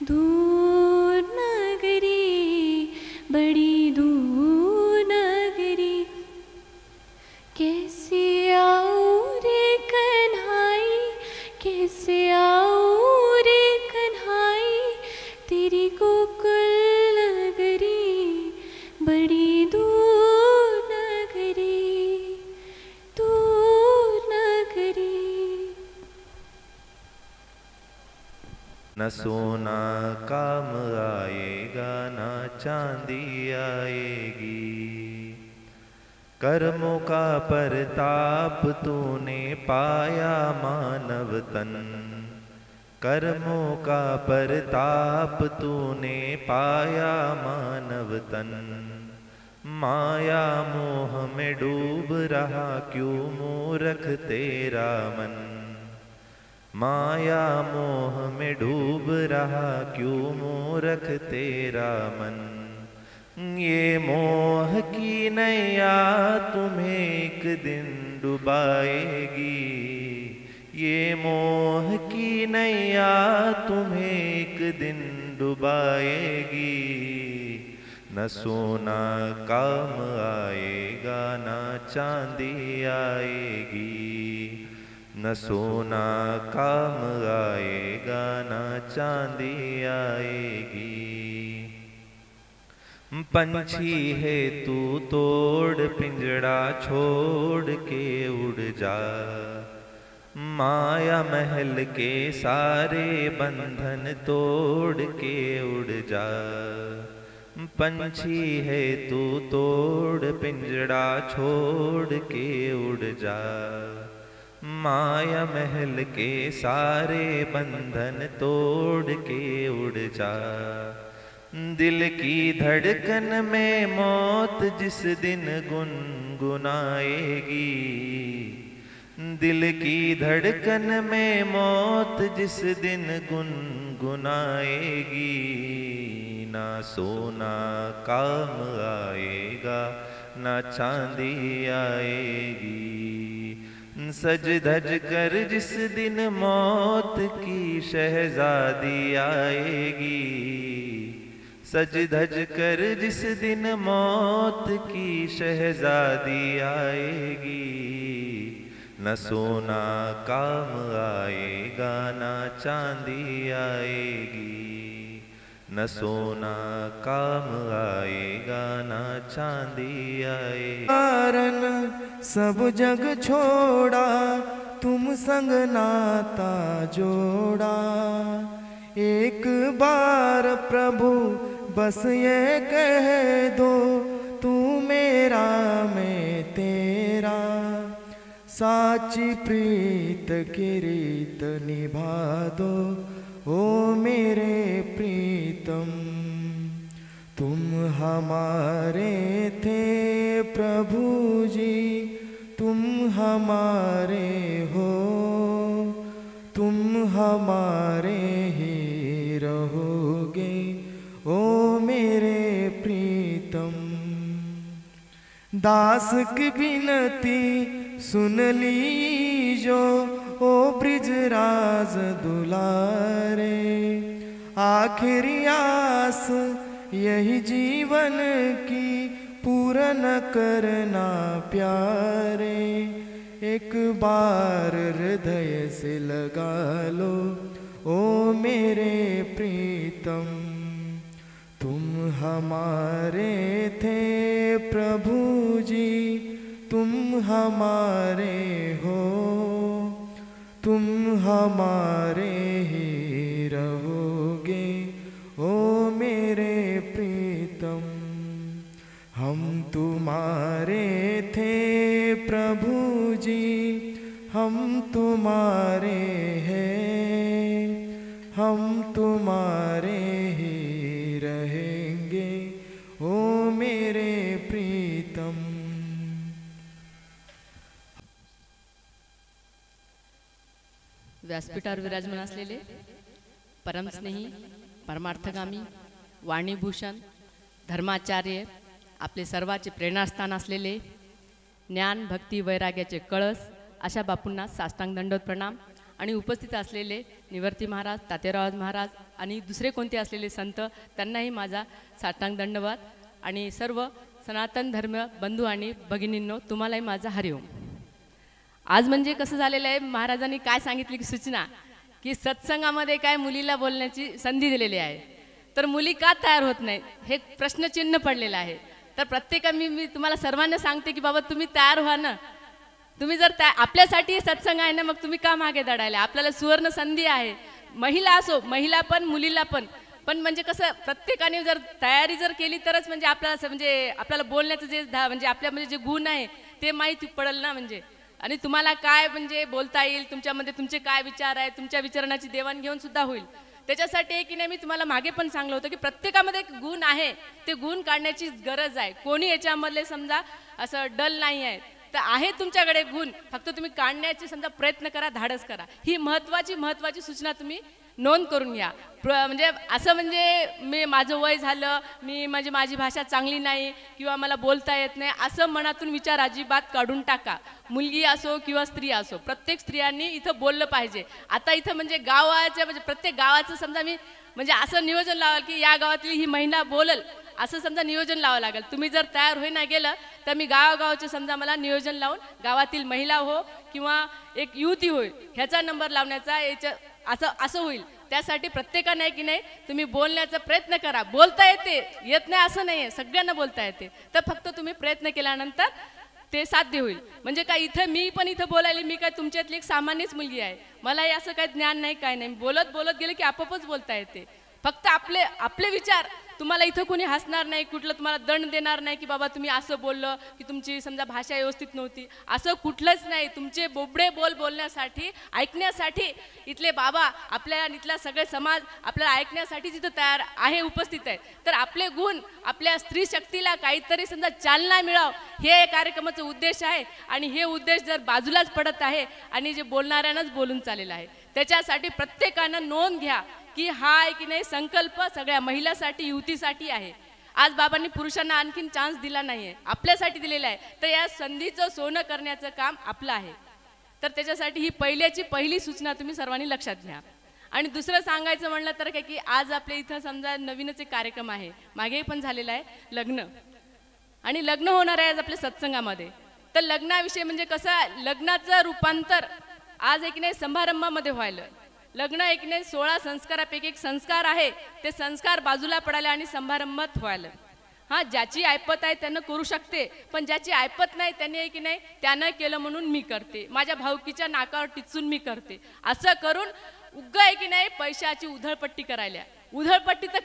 दूर नगरी, बड़ी दूर नगरी, कैसे आऊं रे कन्हाई, कैसे आऊं रे कन्हाई, तेरी गोकुल नगरी, बड़ी दूर नगरी, दूर नगरी। न सोना काम आएगा न चांदी आएगी, कर्मों का परताप तूने पाया मानव तन, कर्मों का परताप तूने पाया मानव तन। माया मोह में डूब रहा क्यों मूर्ख तेरा मन, माया मोह में डूब रहा क्यों मूर्ख तेरा मन। ये मोह की नैया तुम्हें एक दिन डुबाएगी, ये मोह की नैया तुम्हें एक दिन डुबाएगी। न सोना काम आएगा न चांदी आएगी, न सोना काम आएगा न चांदी आएगी। पंछी है तू तोड़ पिंजड़ा छोड़ के उड़ जा, माया महल के सारे बंधन तोड़ के उड़ जा। पंछी है तू तोड़ पिंजड़ा छोड़ के उड़ जा, माया महल के सारे बंधन तोड़ के उड़ जा। दिल की धड़कन में मौत जिस दिन गुनगुनाएगी, दिल की धड़कन में मौत जिस दिन गुनगुनाएगी। ना सोना काम आएगा ना चांदी आएगी, सज धज कर जिस दिन मौत की शहजादी आएगी, सज धज कर जिस दिन मौत की शहजादी आएगी। न सोना काम आएगा न चांदी आएगी, न सोना काम आएगा न चांदी आएगी। कारण सब जग छोड़ा तुम संग नाता जोड़ा, एक बार प्रभु बस ये कह दो तू मेरा मैं तेरा, साची प्रीत की रीत निभा दो ओ मेरे प्रीतम। तुम हमारे थे प्रभु जी तुम हमारे हो, तुम हमारे ही रहोगे ओ मेरे प्रीतम। दास की विनती सुन लीजो ओ ब्रिजराज दुलारे, आखिरी आस यही जीवन की पूर्ण करना प्यारे। एक बार हृदय से लगा लो ओ मेरे प्रीतम, तुम हमारे थे प्रभु जी तुम हमारे हो, तुम हमारे ही रहोगे ओ मेरे प्रीतम। हम तुम्हारे थे प्रभु जी हम तुम्हारे हैं, हम तुम्हारे ही रहेंगे ओ मेरे प्रीतम। व्यासपीठावर विराजमान असलेले परमस्नेही परमार्थगामी वाणीभूषण धर्माचार्य आपले सर्वाचे प्रेरणास्थान असलेले ज्ञान भक्ती वैराग्याचे कळस अशा बापूंना साष्टांग दंडवत प्रणाम आणि उपस्थित असलेले निवर्ती महाराज तातेराव महाराज आणि दुसरे कोणते असलेले संत त्यांनाही माझा साष्टांग दंडवत आणि सर्व सनातन धर्म बंधू आणि भगिनींनो तुम्हालाही माझा हरिओम. आज म्हणजे कसं झालेलं आहे, महाराजांनी काय सांगितली की सूचना की सत्संगामध्ये काय मुलीला बोलण्याची संधी दिलेली आहे, तर मुली का तयार होत नाही हे प्रश्नचिन्ह पडलेलं आहे. तर मी तुम्हाला सर्वांना सांगते की बाबा तुम्ही तयार व्हा ना. तुम्ही जर आपल्यासाठी सत्संग आहे ना, मग तुम्ही का मागे दडायला. आपल्याला सुवर्ण संधी आहे, महिला असो, महिला पण मुलीला पण म्हणजे कसं प्रत्येकाने जर तयारी जर केली तरच म्हणजे आपल्याला बोलण्याचं जे म्हणजे आपल्यामध्ये जे गुण आहे ते माहिती पडेल ना. म्हणजे आणि तुम्हाला काय म्हणजे बोलता येईल, तुमच्यामध्ये तुमचे काय विचार आहे, तुमच्या विचारांची देवाणघेवाण सुद्धा होईल. त्याच्यासाठी की नाही मी तुम्हाला मागे पण सांगलं होतं की प्रत्येकामध्ये एक गुण आहे, ते गुण काढण्याची गरज आहे. कोणी याच्यामधले समजा असं डल नाही आहे, तर आहे तुमच्याकडे गुण, फक्त तुम्ही काढण्याची समजा प्रयत्न करा, धाडस करा. ही महत्त्वाची सूचना तुम्ही नोंद करून घ्या. म्हणजे असं म्हणजे माझं वय झालं, माझी भाषा चांगली नाही किंवा मला बोलता येत नाही असं मनातून विचार अजिबात काढून टाका. मुलगी असो किंवा स्त्री असो, प्रत्येक स्त्रियांनी इथं बोललं पाहिजे. आता इथं म्हणजे प्रत्येक गावाचं समजा मी म्हणजे असं नियोजन लावाल की या गावातली ही महिला बोलल असं समजा नियोजन लावावं लागेल. तुम्ही जर तयार होईना गेलं तर मी गावागावचे समजा मला नियोजन लावून गावातील महिला हो किंवा एक युवती होईल ह्याचा नंबर लावण्याचा असं होईल. त्यासाठी प्रत्येकाने की नाही तुम्ही बोलण्याचा प्रयत्न करा. बोलता येत नाही असं नाही आहे, सगळ्यांना बोलता येते. तर फक्त तुम्ही प्रयत्न केल्यानंतर ते साध्य होईल. म्हणजे काय मी पण इथं बोलायला मी काय तुमच्यातली एक सामान्यच मुलगी आहे, मलाही असं काही ज्ञान नाही काय नाही. बोलत गेले की आपोआपच बोलता येते. फक्त आपले विचार तुम्हाला इथं कोणी हसणार नाही, कुठलं तुम्हाला दंड देणार नाही की बाबा तुम्ही असं बोललं की तुमची समजा भाषा व्यवस्थित नव्हती, असं कुठलंच नाही. तुमचे बोबडे बोलण्यासाठी ऐकण्यासाठी इथले बाबा आपल्या इथला सगळे समाज आपल्याला ऐकण्यासाठी जिथं तयार आहे, उपस्थित आहे. तर आपले गुण आपल्या स्त्री शक्तीला काहीतरी समजा चालना मिळावं हे कार्यक्रमाचा उद्देश आहे. आणि हे उद्देश जर बाजूलाच पडत आहे आणि जे बोलणाऱ्यांनाच बोलून चाललेलं आहे, त्याच्यासाठी प्रत्येकानं नोंद घ्या की हा आहे की नाही संकल्प सगळ्या महिलांसाठी युवतीसाठी आहे. आज बाबांनी पुरुषांना आणखीन चान्स दिला नाहीये, आपल्यासाठी दिलेला आहे. तर या संधीचं सोनं करण्याचं काम आपलं आहे. तर त्याच्यासाठी ही पहिली सूचना तुम्ही सर्वांनी लक्षात घ्या. आणि दुसरं सांगायचं म्हणलं तर काय की आज आपल्या इथं समजा नवीनच एक कार्यक्रम आहे, मागे पण झालेला आहे, लग्न. आणि लग्न होणार आहे आज आपल्या सत्संगामध्ये. तर लग्नाविषयी म्हणजे कसं लग्नाचं रूपांतर आज एक नाही समारंभामध्ये व्हायला. लग्न एक नाही 16 संस्कारापैकी एक संस्कार आहे, ते संस्कार बाजूला पडाले आणि समारंभात व्हायला. ज्याची ऐपत आहे त्यानं करू शकते, पण ज्याची ऐपत नाही त्यांनी की नाही त्यानं केलं म्हणून मी करते, माझ्या भाऊकीच्या नाकावर टिचून मी करते असं करून उग्ग आहे की नाही पैशाची उधळपट्टी तर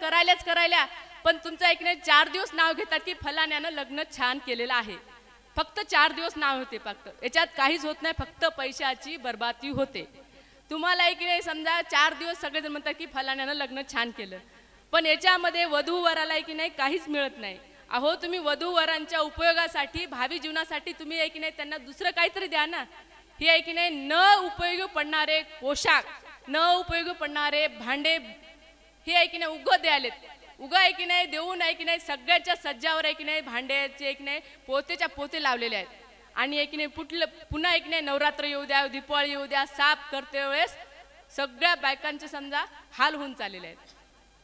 करायला. पण तुमचं एक नाही 4 दिवस नाव घेतात की फलाण्यानं लग्न छान केलेलं आहे. फक्त 4 दिवस नाव होते, फक्त याच्यात काहीच होत नाही, फक्त पैशाची बर्बादी होते. तुम्हाला एक नाही समजा 4 दिवस सगळेजण म्हणतात की फलाण्यानं लग्न छान केलं, पण याच्यामध्ये वधू वराला की नाही काहीच मिळत नाही. अहो तुम्ही वधू वरांच्या उपयोगासाठी भावी जीवनासाठी तुम्ही एक नाही त्यांना दुसरं काहीतरी द्या ना. हे आहे की नाही न उपयोगी पडणारे पोशाख, न उपयोगी पडणारे भांडे हे आहे की नाही उगं द्यालेत. उगा आहे की नाही देऊन आहे की नाही सगळ्याच्या सज्जावर आहे की नाही भांड्याचे एक नाही पोतेच्या पोते लावलेले आहेत. आणि एक नाही पुन्हा एक नाही नवरात्र येऊ द्या, दिवाळी येऊ द्या, साफ करते वेळेस सगळ्या बायकांचे समजा हाल होऊन चाललेले आहेत.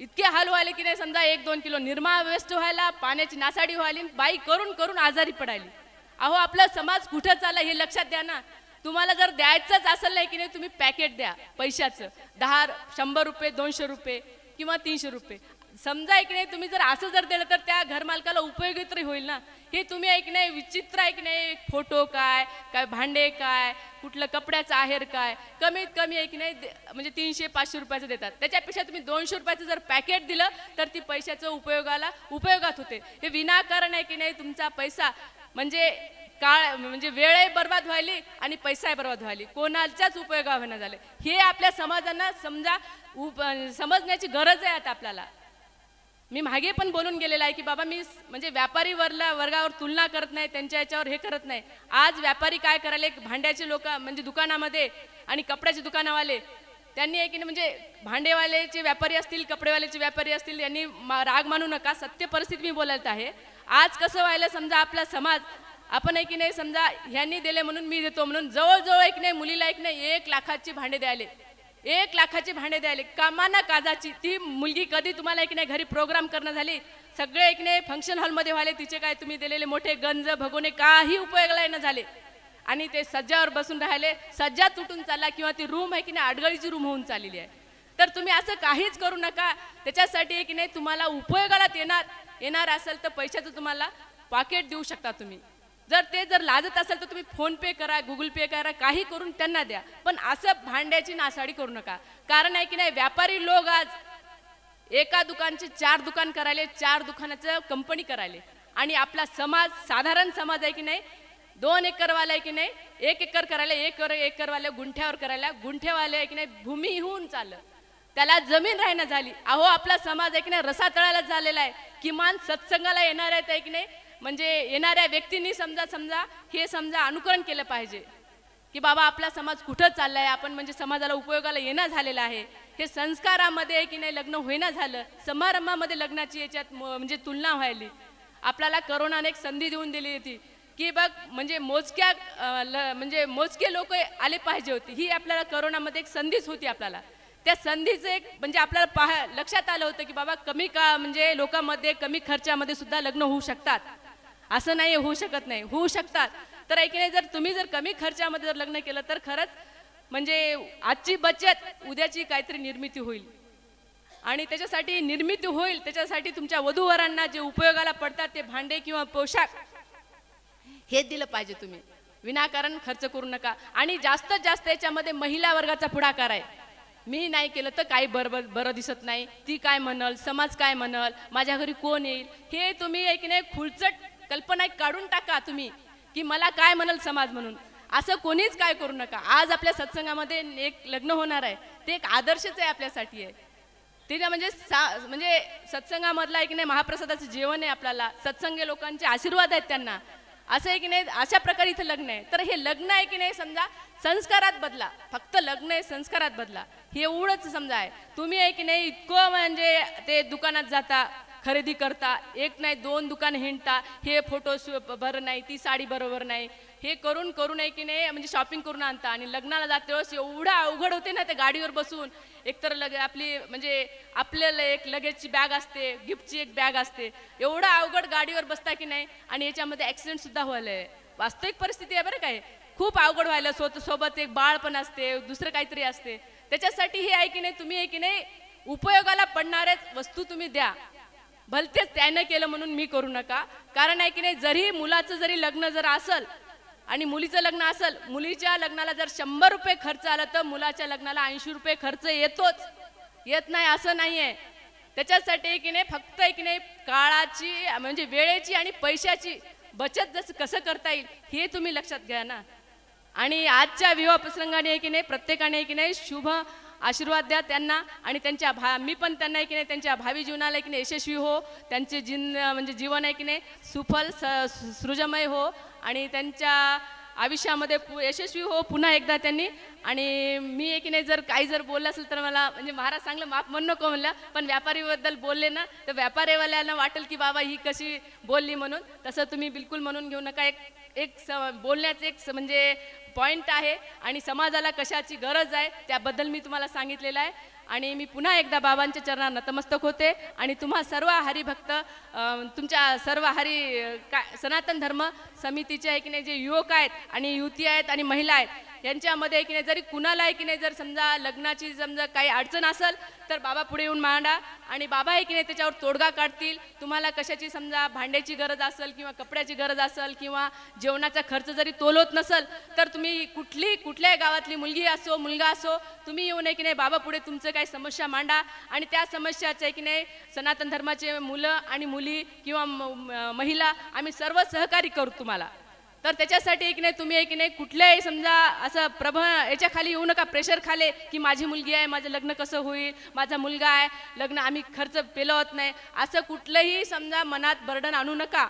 इतके हाल व्हायले की नाही समजा 1-2 किलो निरमा वेस्ट व्हायला, पाण्याची नासाडी व्हायली, बाई करून आजारी पडायली. अहो आपला समाज कुठं चालला हे लक्षात द्या ना. तुम्हाला जर द्यायचंच असेल नाही की नाही तुम्ही पॅकेट द्या पैशाचं, 10 100 रुपये 200 रुपये किंवा 300 रुपये समजा. एक नाही तुम्ही जर असं जर दिलं तर त्या घरमालकाला उपयोगी तरी होईल ना. हे तुम्ही एक नाही विचित्र एक नाही फोटो काय भांडे काय कुठलं कपड्याचं आहेर काय कमीत कमी एक नाही म्हणजे 300-500 रुपयाचं देतात. त्याच्यापेक्षा तुम्ही 200 रुपयाचं जर पॅकेट दिलं तर ती पैशाचं उपयोगात होते. हे विनाकारण आहे की नाही तुमचा पैसा म्हणजे म्हणजे वेळही बर्बाद व्हायली आणि पैसाही बर्बाद व्हायली, कोणाच्याच उपयोगा होणं झाले. हे आपल्या समाजांना समजण्याची गरज आहे. आता आपल्याला मी मागे पण बोलून गेलेला आहे की बाबा मी म्हणजे व्यापारी वर्गावर तुलना करत नाही, त्यांच्या याच्यावर हे करत नाही. आज व्यापारी काय करायले, भांड्याचे लोक म्हणजे दुकानामध्ये आणि कपड्याचे दुकानावाले त्यांनी आहे की नाही म्हणजे भांडेवालेचे व्यापारी असतील, कपडेवालेचे व्यापारी असतील, यांनी राग मानू नका, सत्य परिस्थिती मी बोलत आहे. आज कसं व्हायला समजा आपला समाज आपण आहे की नाही समजा ह्यांनी दिले म्हणून मी देतो म्हणून जवळजवळ एक नाही मुलीला एक नाही 1 लाखाची भांडे द्यायले. 1 लाखाचे भांडे द्यायले, कामाना काजाची. ती मुलगी कधी तुम्हाला एक नाही घरी प्रोग्राम करणं झाली, सगळे एक नाही फंक्शन हॉलमध्ये व्हायले, तिचे काय तुम्ही दिलेले मोठे गंज भगोने काही उपयोगाला न झाले. आणि ते सज्जावर बसून राहिले, सज्जा तुटून चालला किंवा ती रूम आहे की नाही आडगळीची रूम होऊन चाललेली आहे. तर तुम्ही असं काहीच करू नका. त्याच्यासाठी की नाही तुम्हाला उपयोगाला येणार असेल तर पैशाचं तुम्हाला पॉकेट देऊ शकता तुम्ही. जर लाजत असेल तर तुम्ही फोन पे करा, गुगल पे करा, काही करून त्यांना द्या. पण असं भांड्याची नासाडी करू नका. कारण आहे की नाही व्यापारी लोक आज एका दुकानचे 4 दुकान करायले, 4 दुकानाचं कंपनी करायले. आणि आपला समाज साधारण समाज आहे की नाही 2 एकरवाला आहे की नाही 1 एकर करायला, 1 एकरवाले गुंठ्यावर करायला, गुंठेवाले आहे की नाही भूमी होऊन चाललं, त्याला जमीन राहणं झाली. अहो आपला समाज आहे की नाही रसातळाला झालेला आहे. किमान सत्संगाला येणार आहेत आहे की नाही, म्हणजे येणाऱ्या व्यक्तींनी समजा अनुकरण केलं पाहिजे की बाबा आपला समाज कुठं चाललाय, आपण म्हणजे समाजाला उपयोगाला येणं झालेलं आहे. हे संस्कारामध्ये की नाही लग्न होईना झालं, समारंभामध्ये लग्नाची याच्यात म्हणजे तुलना व्हायली. आपल्याला करोनाने एक संधी देऊन दिली होती की बघ म्हणजे मोजके लोक आले पाहिजे होते. ही आपल्याला करोनामध्ये एक संधीच होती. आपल्याला त्या संधीचं एक म्हणजे आपल्याला लक्षात आलं होतं की बाबा कमी म्हणजे लोकांमध्ये कमी खर्चामध्ये सुद्धा लग्न होऊ शकतात. असं नाही होऊ शकत नाही, होऊ शकतात. तर ऐक नाही जर तुम्ही कमी खर्चामध्ये जर लग्न केलं तर खरंच म्हणजे आजची बचत उद्याची काहीतरी निर्मिती होईल. आणि त्याच्यासाठी निर्मिती होईल, त्याच्यासाठी तुमच्या वधूवरांना जे उपयोगाला पडतात ते भांडे किंवा पोशाख हे दिलं पाहिजे. तुम्ही विनाकारण खर्च करू नका. आणि जास्तीत जास्त याच्यामध्ये महिला वर्गाचा पुढाकार आहे. मी नाही केलं तर काही बरं दिसत नाही, ती काय म्हणल, समाज काय म्हणल, माझ्या घरी कोण येईल, हे तुम्ही एक नाही खुलचट कल्पना काढून टाका तुम्ही की मला काय म्हणल समाज म्हणून. असं कोणीच काय करू नका. आज आपल्या सत्संगामध्ये एक लग्न होणार आहे, ते एक आदर्शच आहे आपल्यासाठी आहे. ते म्हणजे सत्संगामधला एक नाही महाप्रसादाचं जेवण आहे आपल्याला, सत्संगी लोकांचे आशीर्वाद आहेत त्यांना. असं आहे की नाही अशा प्रकारे इथं लग्न आहे. तर हे लग्न आहे की नाही समजा संस्कारात बदला, फक्त लग्न आहे संस्कारात बदला, हे एवढंच समजा आहे. तुम्ही आहे की नाही इतकं म्हणजे ते दुकानात जाता, खरेदी करता, 1 नाही 2 दुकान हिंडता, हे फोटो बरं नाही, ती साडी बरोबर नाही, हे करून आहे की नाही म्हणजे शॉपिंग करून आणता. आणि लग्नाला जाते वेळेस एवढं अवघड होते ना ते गाडीवर बसून. एकतर आपली म्हणजे आपल्याला एक लगेजची बॅग असते, गिफ्टची एक बॅग असते, एवढं अवघड गाडीवर बसता की नाही. आणि याच्यामध्ये ॲक्सिडेंट सुद्धा व्हायला वास्तविक परिस्थिती आहे बरं काय, खूप अवघड व्हायला. सोबत एक बाळ पण असते, दुसरं काहीतरी असते. त्याच्यासाठी हे आहे की नाही तुम्ही आहे की नाही उपयोगाला पडणाऱ्याच वस्तू तुम्ही द्या. भलतेच त्यानं केलं म्हणून मी करू नका. कारण आहे की नाही जरी मुलाचं जरी लग्न जर असेल आणि मुलीचं लग्न असेल, मुलीच्या लग्नाला जर 100 रुपये खर्च आला तर मुलाच्या लग्नाला 80 रुपये खर्च येतोच, येत नाही असं नाही आहे. त्याच्यासाठी की नाही फक्त की नाही काळाची म्हणजे वेळेची आणि पैशाची बचत कसं करता येईल हे तुम्ही लक्षात घ्या ना. आणि आजच्या विवाह प्रसंगाने की नाही प्रत्येकाने की नाही शुभ आशीर्वाद द्या त्यांना. आणि त्यांच्या मी पण त्यांना की नाही त्यांच्या भावी जीवनाला की नाही यशस्वी हो, त्यांचे म्हणजे जीवन आहे की नाही सुफल सृजमय हो आणि त्यांच्या आयुष्यामध्ये यशस्वी हो पुन्हा एकदा त्यांनी. आणि मी एक नाही जर काही जर बोललं असेल तर मला म्हणजे महाराज चांगलं माफ म्हणू नको म्हणलं, पण व्यापारीबद्दल बोलले ना तर व्यापारीवाल्यांना वाटेल की बाबा ही कशी बोलली म्हणून. तसं तुम्ही बिलकुल म्हणून घेऊ नका. एक बोलण्याचं एक म्हणजे पॉईंट आहे आणि समाजाला कशाची गरज आहे त्याबद्दल मी तुम्हाला सांगितलेलं आहे. आणि मी पुन्हा एकदा बाबांच्या चरणात नतमस्तक होते. आणि तुम्हा सर्व हरिभक्त तुमच्या सर्व सनातन धर्म समितीचे आहे की नाही जे युवक आहेत आणि युवती आहेत आणि महिला आहेत यांच्यामध्ये की नाही जरी कुणाला आहे की नाही जर समजा लग्नाची समजा काही अडचण असेल तर बाबा पुढे येऊन मांडा आणि बाबा आहे की नाही त्याच्यावर तोडगा काढतील. तुम्हाला कशाची समजा भांड्याची गरज असेल किंवा कपड्याची गरज असेल किंवा जेवणाचा खर्च जरी तोलत नसेल तर तुम्ही कुठल्याही गावातली मुलगी असो मुलगा असो तुम्ही येऊन आहे की नाही बाबा पुढे तुमचं काही समस्या मांडा. आणि त्या समस्याचं आहे की नाही सनातन धर्माचे मुलं आणि मुली किंवा महिला आम्ही सर्व सहकारी करू तुम्हाला. तर त्याच्यासाठी एक नाही तुम्ही एक नाही कुठल्याही समजा असं याच्या खाली येऊ नका, प्रेशर खाले की माझी मुलगी आहे माझं लग्न कसं होईल, माझा मुलगा आहे लग्न आम्ही खर्च पेलवत नाही, असं कुठलंही समजा मनात बर्डन आणू नका.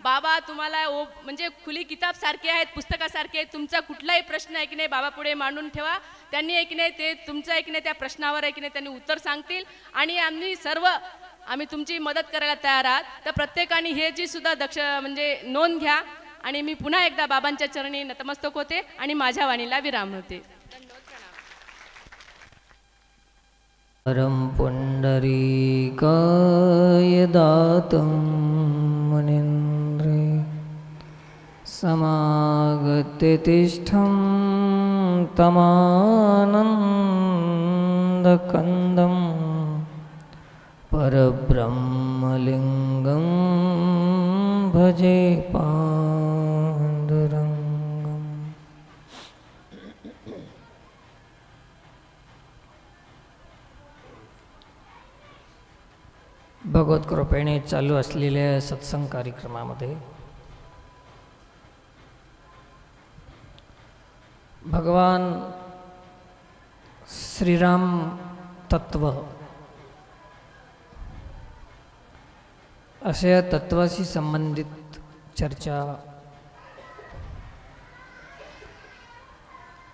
बाबा तुम्हाला म्हणजे खुली किताब सारखे आहेत, पुस्तकासारखे आहेत. तुमचा कुठलाही प्रश्न आहे की नाही बाबा पुढे मांडून ठेवा. त्यांनी आहे की नाही ते तुमचं आहे की नाही त्या प्रश्नावर आहे की नाही त्यांनी उत्तर सांगतील आणि आम्ही तुमची मदत करायला तयार आहात. तर प्रत्येकाने हे जी सुद्धा म्हणजे नोंद घ्या. आणि मी पुन्हा एकदा बाबांच्या चरणी नतमस्तक होते आणि माझ्या वाणीला विराम होते. परं पुण्डरीकाय दातं मुनीन्द्रे समागत्य तिष्ठं तमानन्दकन्दं परब्रह्मलिङ्गं भजे पाण्डुरङ्गम्। भगवत कृपेने चालू असलेल्या सत्संग कार्यक्रमामध्ये भगवान श्रीराम तत्व अशा तत्वाशी संबंधित चर्चा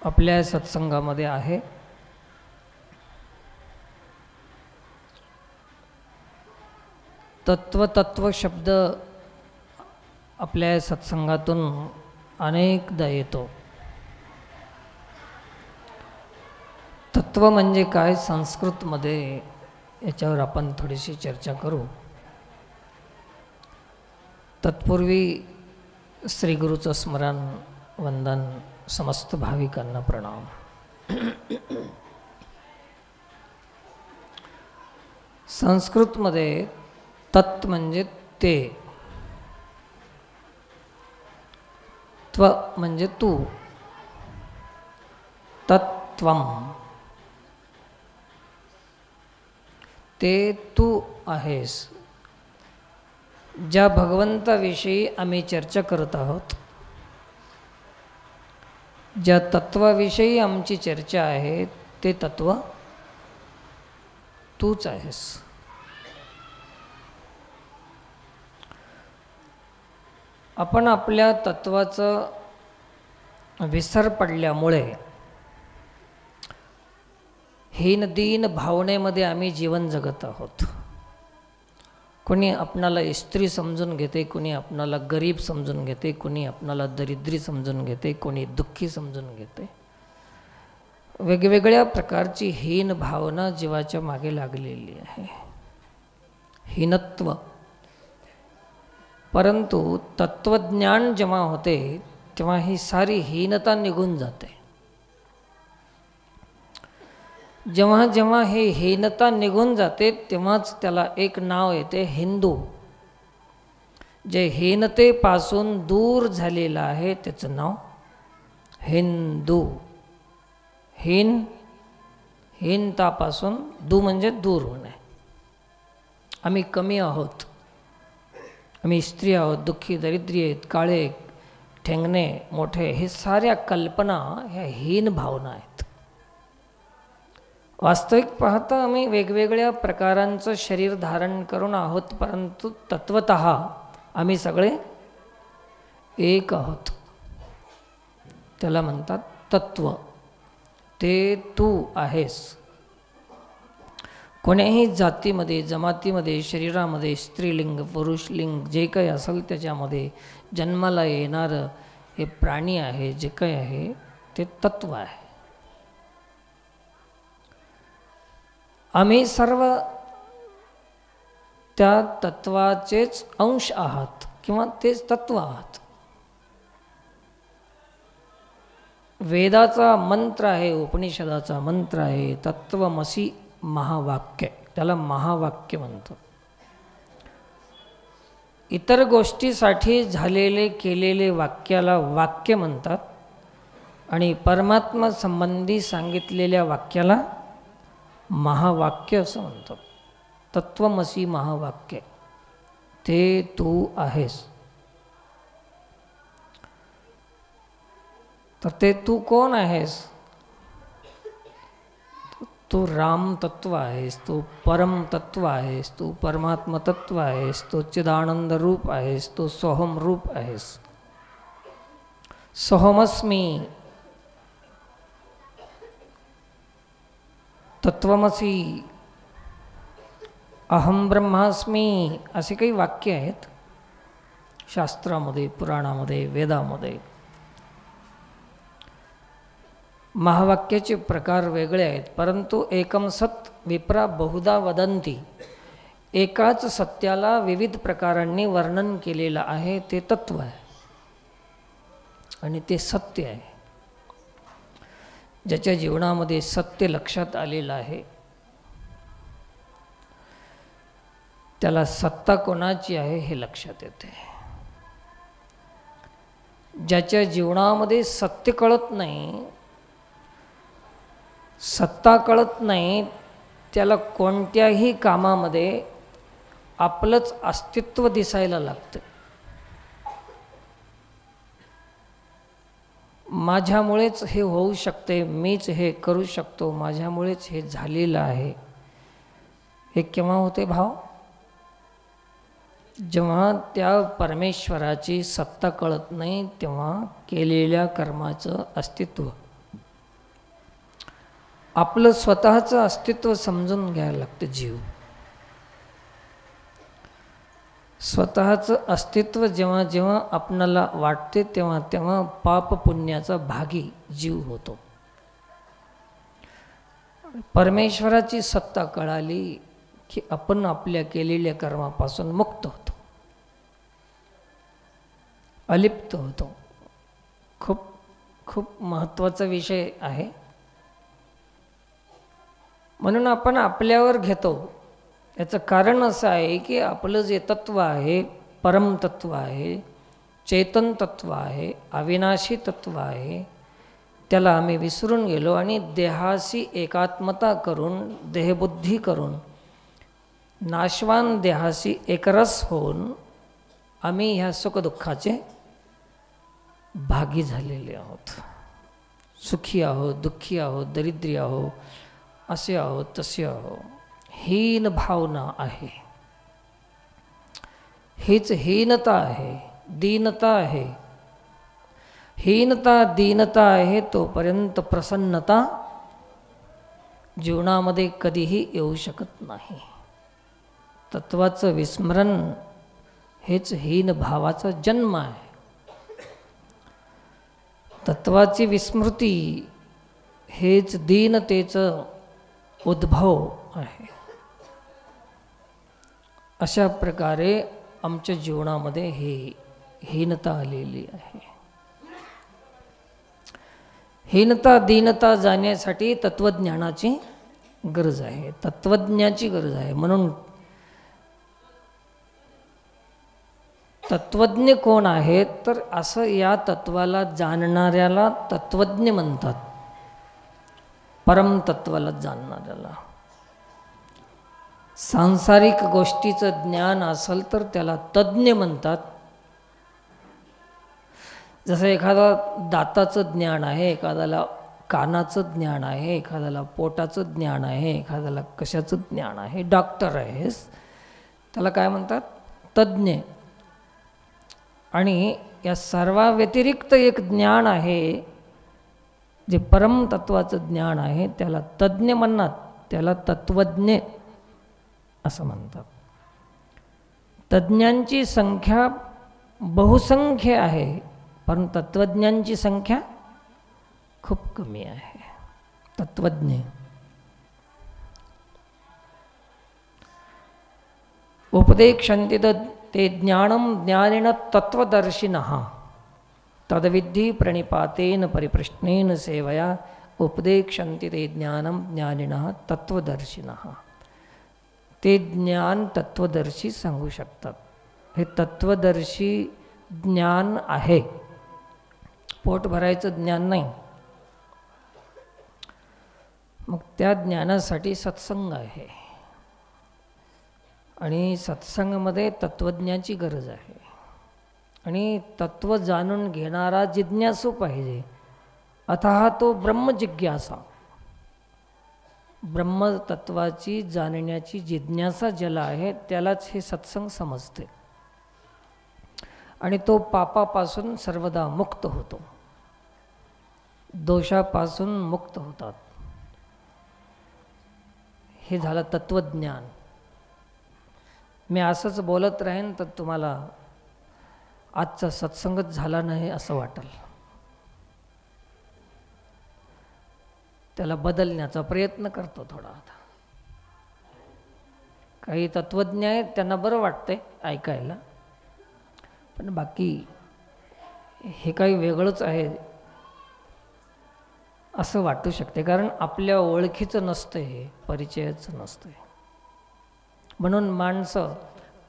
आपल्या सत्संगामध्ये आहे। तत्व शब्द आपल्या सत्संगातून अनेकदा येतो। तत्व म्हणजे काय संस्कृतमध्ये, याच्यावर आपण थोडीशी चर्चा करू। तत्पूर्वी श्री गुरुचं स्मरण वंदन, समस्त भाविकांना प्रणाम। संस्कृतमध्ये तत् म्हणजे ते, त्व म्हणजे तू, तत्त्वम ते तू आहेस। ज्या भगवंताविषयी आम्ही चर्चा करत आहोत, ज्या तत्वाविषयी आमची चर्चा आहे, ते तत्व तूच आहेस। आपण आपल्या तत्वाचं विसर पडल्यामुळे हीन दीन भावनेमध्ये आम्ही जीवन जगत आहोत। कोणी आपणाला स्त्री समजून घेते, कोणी आपणाला गरीब समजून घेते, कोणी आपणाला दरिद्री समजून घेते, कोणी दुःखी समजून घेते। वेगवेगळ्या प्रकारची हीन भावना जीवाच्या मागे लागलेली आहे, हीनत्व। परंतु तत्वज्ञान जेव्हा होते तेव्हा ही सारी हीनता निघून जाते। जेव्हा जेव्हा हे हीनता निघून जाते तेव्हाच त्याला एक नाव येते, हिंदू। जे हीनतेपासून दूर झालेलं आहे त्याचं नाव हिंदू। हीनतापासून, दू म्हणजे दूर होणे। आम्ही कमी आहोत, आम्ही स्त्री आहोत, दुःखी दरिद्री आहेत, काळे ठेंगणे मोठे, हे साऱ्या कल्पना ह्या हीन भावना आहेत। वास्तविक पाहता आम्ही वेगवेगळ्या प्रकारांचं शरीर धारण करून आहोत, परंतु तत्वतः आम्ही सगळे एक आहोत। त्याला म्हणतात तत्व, ते तू आहेस। कोण्याही जातीमध्ये, जमातीमध्ये, शरीरामध्ये, स्त्रीलिंग पुरुषलिंग जे काही असेल त्याच्यामध्ये जन्माला येणारं हे प्राणी आहे, जे काही आहे ते तत्व आहे। आम्ही सर्व त्या तत्वाचेच अंश आहात किंवा तेच तत्व आहात। वेदाचा मंत्र आहे, उपनिषदाचा मंत्र आहे, तत्वमसी महावाक्य, त्याला महावाक्य म्हणतात। इतर गोष्टीसाठी झालेले केलेले वाक्याला वाक्य म्हणतात आणि परमात्मा संबंधी सांगितलेल्या वाक्याला महावाक्य असं म्हणतात। तत्वमसी महावाक्य, ते तू आहेस। तर ते तू कोण आहेस? तू राम तत्व आहेस, तू परम तत्व आहेस, तू परमात्मा तत्व आहेस, तू चिदानंद रूप आहेस, तू सोहम रूप आहेस। सोहमस्मी, तत्वमसी, अहम ब्रह्मास्मी, असे काही वाक्य आहेत शास्त्रामध्ये, पुराणामध्ये, वेदामध्ये। महावाक्याचे प्रकार वेगळे आहेत, परंतु एकम सत विप्रा बहुधा वदंती, एकाच सत्याला विविध प्रकारांनी वर्णन केलेलं आहे, ते तत्व आहे आणि ते सत्य आहे. ज्याच्या जीवनामध्ये सत्य लक्षात आलेलं आहे त्याला सत्ता कोणाची आहे हे लक्षात येते. ज्याच्या जीवनामध्ये सत्य कळत नाही, सत्ता कळत नाही, त्याला कोणत्याही कामामध्ये आपलंच अस्तित्व दिसायला लागतं. माझ्यामुळेच हे होऊ शकते, मीच हे करू शकतो, माझ्यामुळेच हे झालेलं आहे. हे केव्हा होते भाव? जेव्हा त्या परमेश्वराची सत्ता कळत नाही, तेव्हा केलेल्या कर्माचं अस्तित्व, आपलं स्वतःचं अस्तित्व समजून घ्यायला लागतं. जीव स्वतःचं अस्तित्व जेव्हा जेव्हा आपणाला वाटते तेव्हा तेव्हा पाप पुण्याचा भागी जीव होतो. परमेश्वराची सत्ता कळाली की आपण आपल्या केलेल्या कर्मापासून मुक्त होतो, अलिप्त होतो. खूप खूप महत्त्वाचा विषय आहे. म्हणून आपण आपल्यावर घेतो. याचं कारण असं आहे की आपलं जे तत्व आहे, परमतत्व आहे, चेतन तत्व आहे, अविनाशी तत्व आहे, त्याला आम्ही विसरून गेलो आणि देहाशी एकात्मता करून, देहबुद्धी करून, नाशवान देहाशी एकरस होऊन आम्ही ह्या सुखदुःखाचे भागी झालेले आहोत. सुखी आहोत, दुःखी आहोत, दरिद्री आहोत, असे आहोत, तसे आहोत. हीन भावना आहे, हीच हीनता आहे, दीनता आहे. हीनता दीनता आहे तोपर्यंत प्रसन्नता जीवनामध्ये कधीही येऊ शकत नाही. तत्वाचं विस्मरण हेच हीन भावाचा जन्म आहे. तत्वाची विस्मृती हेच दीनतेचं उद्भव आहे. अशा प्रकारे आमच्या जीवनामध्ये हे हीनता आलेली आहे. हीनता दीनता जाण्यासाठी तत्वज्ञानाची गरज आहे, तत्वज्ञाची गरज आहे. म्हणून तत्वज्ञ कोण आहेत तर असं या तत्वाला जाणणाऱ्याला तत्वज्ञ म्हणतात. परमतत्वाला जाणणाऱ्याला. सांसारिक गोष्टीचं ज्ञान असेल तर त्याला तज्ज्ञ म्हणतात. जसं एखादा दाताचं ज्ञान आहे, एखाद्याला कानाचं ज्ञान आहे, एखाद्याला पोटाचं ज्ञान आहे, एखाद्याला कशाचं ज्ञान आहे, डॉक्टर आहेस, त्याला काय म्हणतात? तज्ज्ञ. आणि या सर्वा व्यतिरिक्त एक ज्ञान आहे जे परमतत्वाचं ज्ञान आहे, त्याला तज्ज्ञ म्हणतात, त्याला तत्वज्ञ असं म्हणतात. तज्ज्ञांची संख्या बहुसंख्य आहे, पण तत्वज्ञांची संख्या खूप कमी आहे. तत्वज्ञ उपदेक्षन्ति ते ज्ञानं ज्ञानिनः तत्वदर्शिनः तद्विद्धि प्रणिपातेन परिप्रश्नेन सेवया उपदेक्षन्ति ते ज्ञानं ज्ञानिनः तत्वदर्शिनः. ते ज्ञान तत्वदर्शी सांगू शकतात. हे तत्वदर्शी ज्ञान आहे, पोट भरायचं ज्ञान नाही. मग त्या ज्ञानासाठी सत्संग आहे आणि सत्संगामध्ये तत्वज्ञाची गरज आहे. आणि तत्व जाणून घेणारा जिज्ञासू पाहिजे. अतः तो ब्रह्मजिज्ञासा, ब्रह्मतत्वाची जाणण्याची जिज्ञासा ज्याला आहे त्यालाच हे सत्संग समजते. आणि तो पापापासून सर्वदा मुक्त होतो, दोषापासून मुक्त होतात. हे झालं तत्वज्ञान. मी असंच बोलत राहीन तर तुम्हाला आजचा सत्संगच झाला नाही असं वाटेल. त्याला बदलण्याचा प्रयत्न करतो थोडा. आता काही तत्त्वज्ञ आहेत, त्यांना बरं वाटतंय ऐकायला, पण बाकी हे काही वेगळंच आहे असं वाटू शकते, कारण आपल्या ओळखीचं नसतं, हे परिचयाचं नसतं. म्हणून माणसं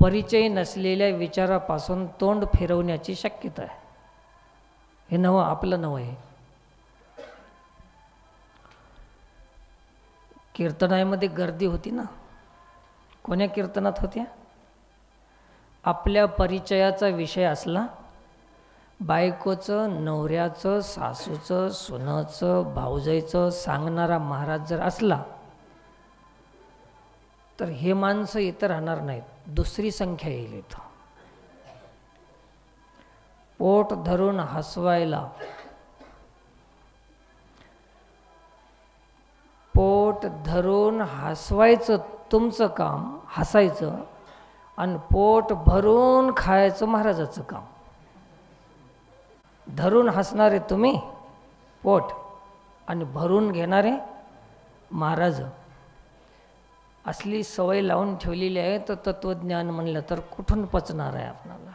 परिचय नसलेल्या विचारापासून तोंड फिरवण्याची शक्यता आहे. हे नवं आपलं नवं आहे. कीर्तनामध्ये गर्दी होती ना, कोण्या कीर्तनात होत्या? आपल्या परिचयाचा विषय असला, बायकोचं, नवऱ्याचं, सासूचं, सुनाचं, भाऊजाईचं सांगणारा महाराज जर असला तर हे माणसं इथं राहणार नाहीत, दुसरी संख्या येईल इथं. पोट धरून हसवायला, पोट धरून हसवायचं तुमचं काम, हसायचं, आणि पोट भरून खायचं महाराजाचं काम. धरून हसणारे तुम्ही पोट, आणि भरून घेणारे महाराज. असली सवय लावून ठेवलेली आहे, तर तत्वज्ञान म्हणलं तर कुठून पचणार आहे आपणाला.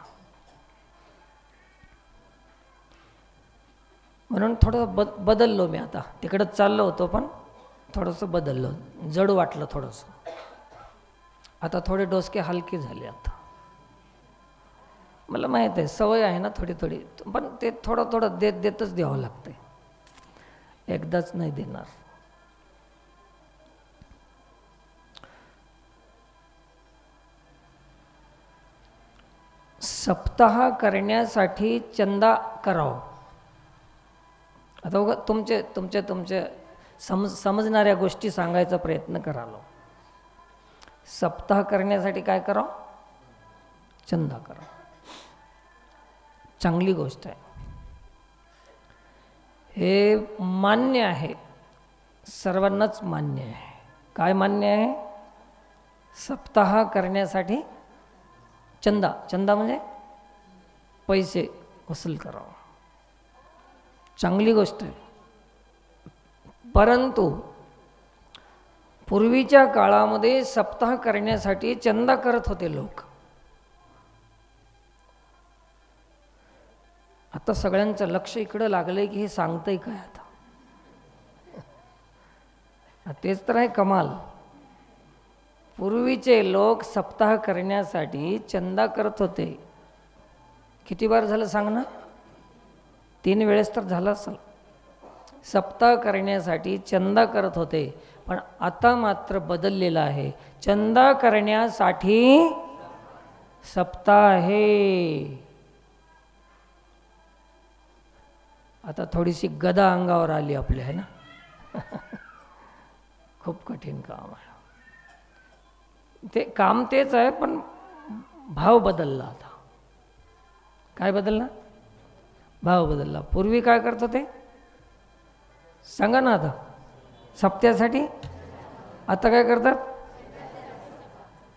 म्हणून थोडं बदललो मी. आता तिकडं चाललो होतो, पण थोडंसं बदललो, जड वाटलं थोडंसं. आता थोडे डोसके हलके झाले. आता मला माहीत आहे, सवय आहे ना थोडी थोडी, पण ते थोडं थोडं देतच द्यावं लागतं, एकदाच नाही देणार. सप्ताह करण्यासाठी चंदा करावं. आता बघा, तुमचे समजणाऱ्या गोष्टी सांगायचा प्रयत्न करालो. सप्ताह करण्यासाठी काय करावं? चंदा करावं. चांगली गोष्ट आहे, हे मान्य आहे, सर्वांनाच मान्य आहे. काय मान्य आहे? सप्ताह करण्यासाठी चंदा. चंदा म्हणजे पैसे वसूल करावं. चांगली गोष्ट आहे. परंतु पूर्वीच्या काळामध्ये सप्ताह करण्यासाठी चंदा करत होते लोक. आता सगळ्यांचं लक्ष इकडं लागलंय की हे सांगतंय काय आता. तेच तर आहे कमाल. पूर्वीचे लोक सप्ताह करण्यासाठी चंदा करत होते. किती बार झालं सांग ना? 3 वेळेस तर झालं असेल. सप्ताह करण्यासाठी चंदा करत होते, पण आता मात्र बदललेलं आहे. चंदा करण्यासाठी सप्ताह आहे. आता थोडीशी गदा अंगावर आली आपल्या, आहे ना. खूप कठीण काम आहे ते. काम तेच आहे, पण भाव बदलला. आता काय बदलला? भाव बदलला. पूर्वी काय करत होते सांगा ना? आता सप्त्यासाठी. आता काय करतात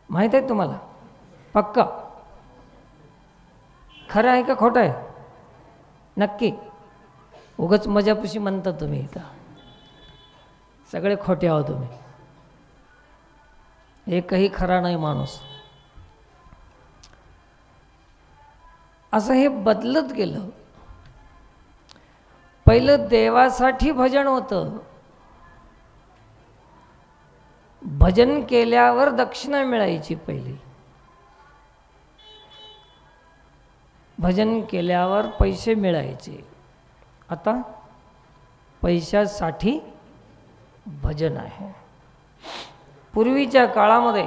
माहीत आहे तुम्हाला? पक्का खरं आहे का खोटं आहे? नक्की? उगाच मजापशी म्हणता तुम्ही. इथं सगळे खोटे आहो तुम्ही. एकही खरा नाही माणूस. असं हे बदलत गेलं. पहिलं देवासाठी भजन होतं. भजन केल्यावर दक्षिणा मिळायची. पहिली भजन केल्यावर पैसे मिळायचे. आता पैशासाठी भजन आहे. पूर्वीच्या काळामध्ये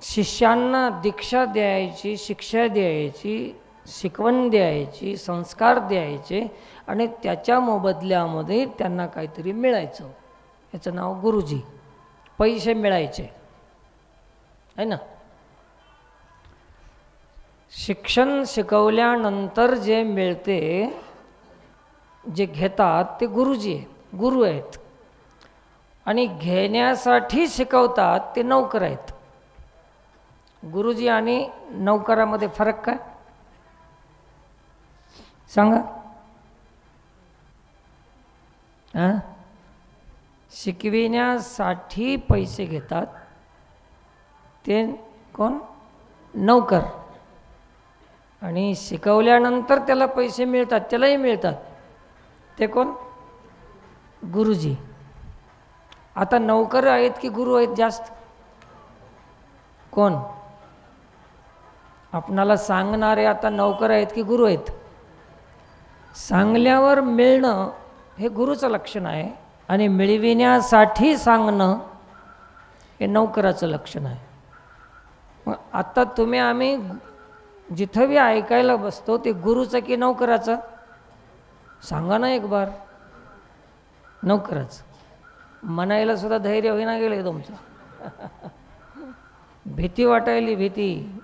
शिष्यांना दीक्षा द्यायची, शिक्षा द्यायची, शिकवण द्यायची, संस्कार द्यायचे, आणि त्याच्या मोबदल्यामध्ये त्यांना काहीतरी मिळायचं. याचं नाव गुरुजी. पैसे मिळायचे, आहे ना. शिक्षण शिकवल्यानंतर जे मिळते, जे घेतात ते गुरुजी आहेत, गुरु आहेत. आणि घेण्यासाठी शिकवतात ते नौकर आहेत. गुरुजी आणि नौकरामध्ये फरक काय? सांगा. शिकविण्यासाठी पैसे घेतात ते कोण? नौकर. आणि शिकवल्यानंतर त्याला पैसे मिळतात, त्यालाही मिळतात, ते कोण? गुरुजी. आता नौकर आहेत की गुरु आहेत जास्त? कोण? आपणाला सांगणारे आता नौकर आहेत की गुरु आहेत? सांगल्यावर मिळणं हे गुरुचं लक्षण आहे आणि मिळविण्यासाठी सांगणं हे नौकराचं लक्षण आहे. मग आता तुम्ही आम्ही जिथं बी ऐकायला बसतो ते गुरुचं की नौकराचं? सांगा ना एक बार. नौकराचं. म्हणायला सुद्धा धैर्य होईना गेले तुमचं. भीती वाटायली, भीती.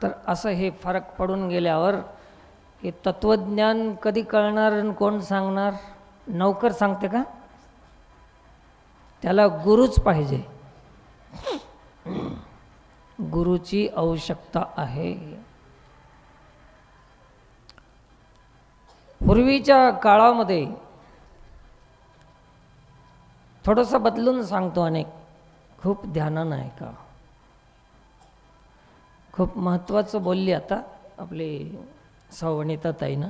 तर असं हे फरक पडून गेल्यावर हे तत्वज्ञान कधी कळणार आणि कोण सांगणार? नौकर सांगते का? त्याला गुरुच पाहिजे. गुरुची आवश्यकता आहे. पूर्वीच्या काळामध्ये थोडंसं बदलून सांगतो अनेक, खूप ध्यानानं आहे का. खूप महत्त्वाचं बोलली आता आपले सवणिता ताईनं.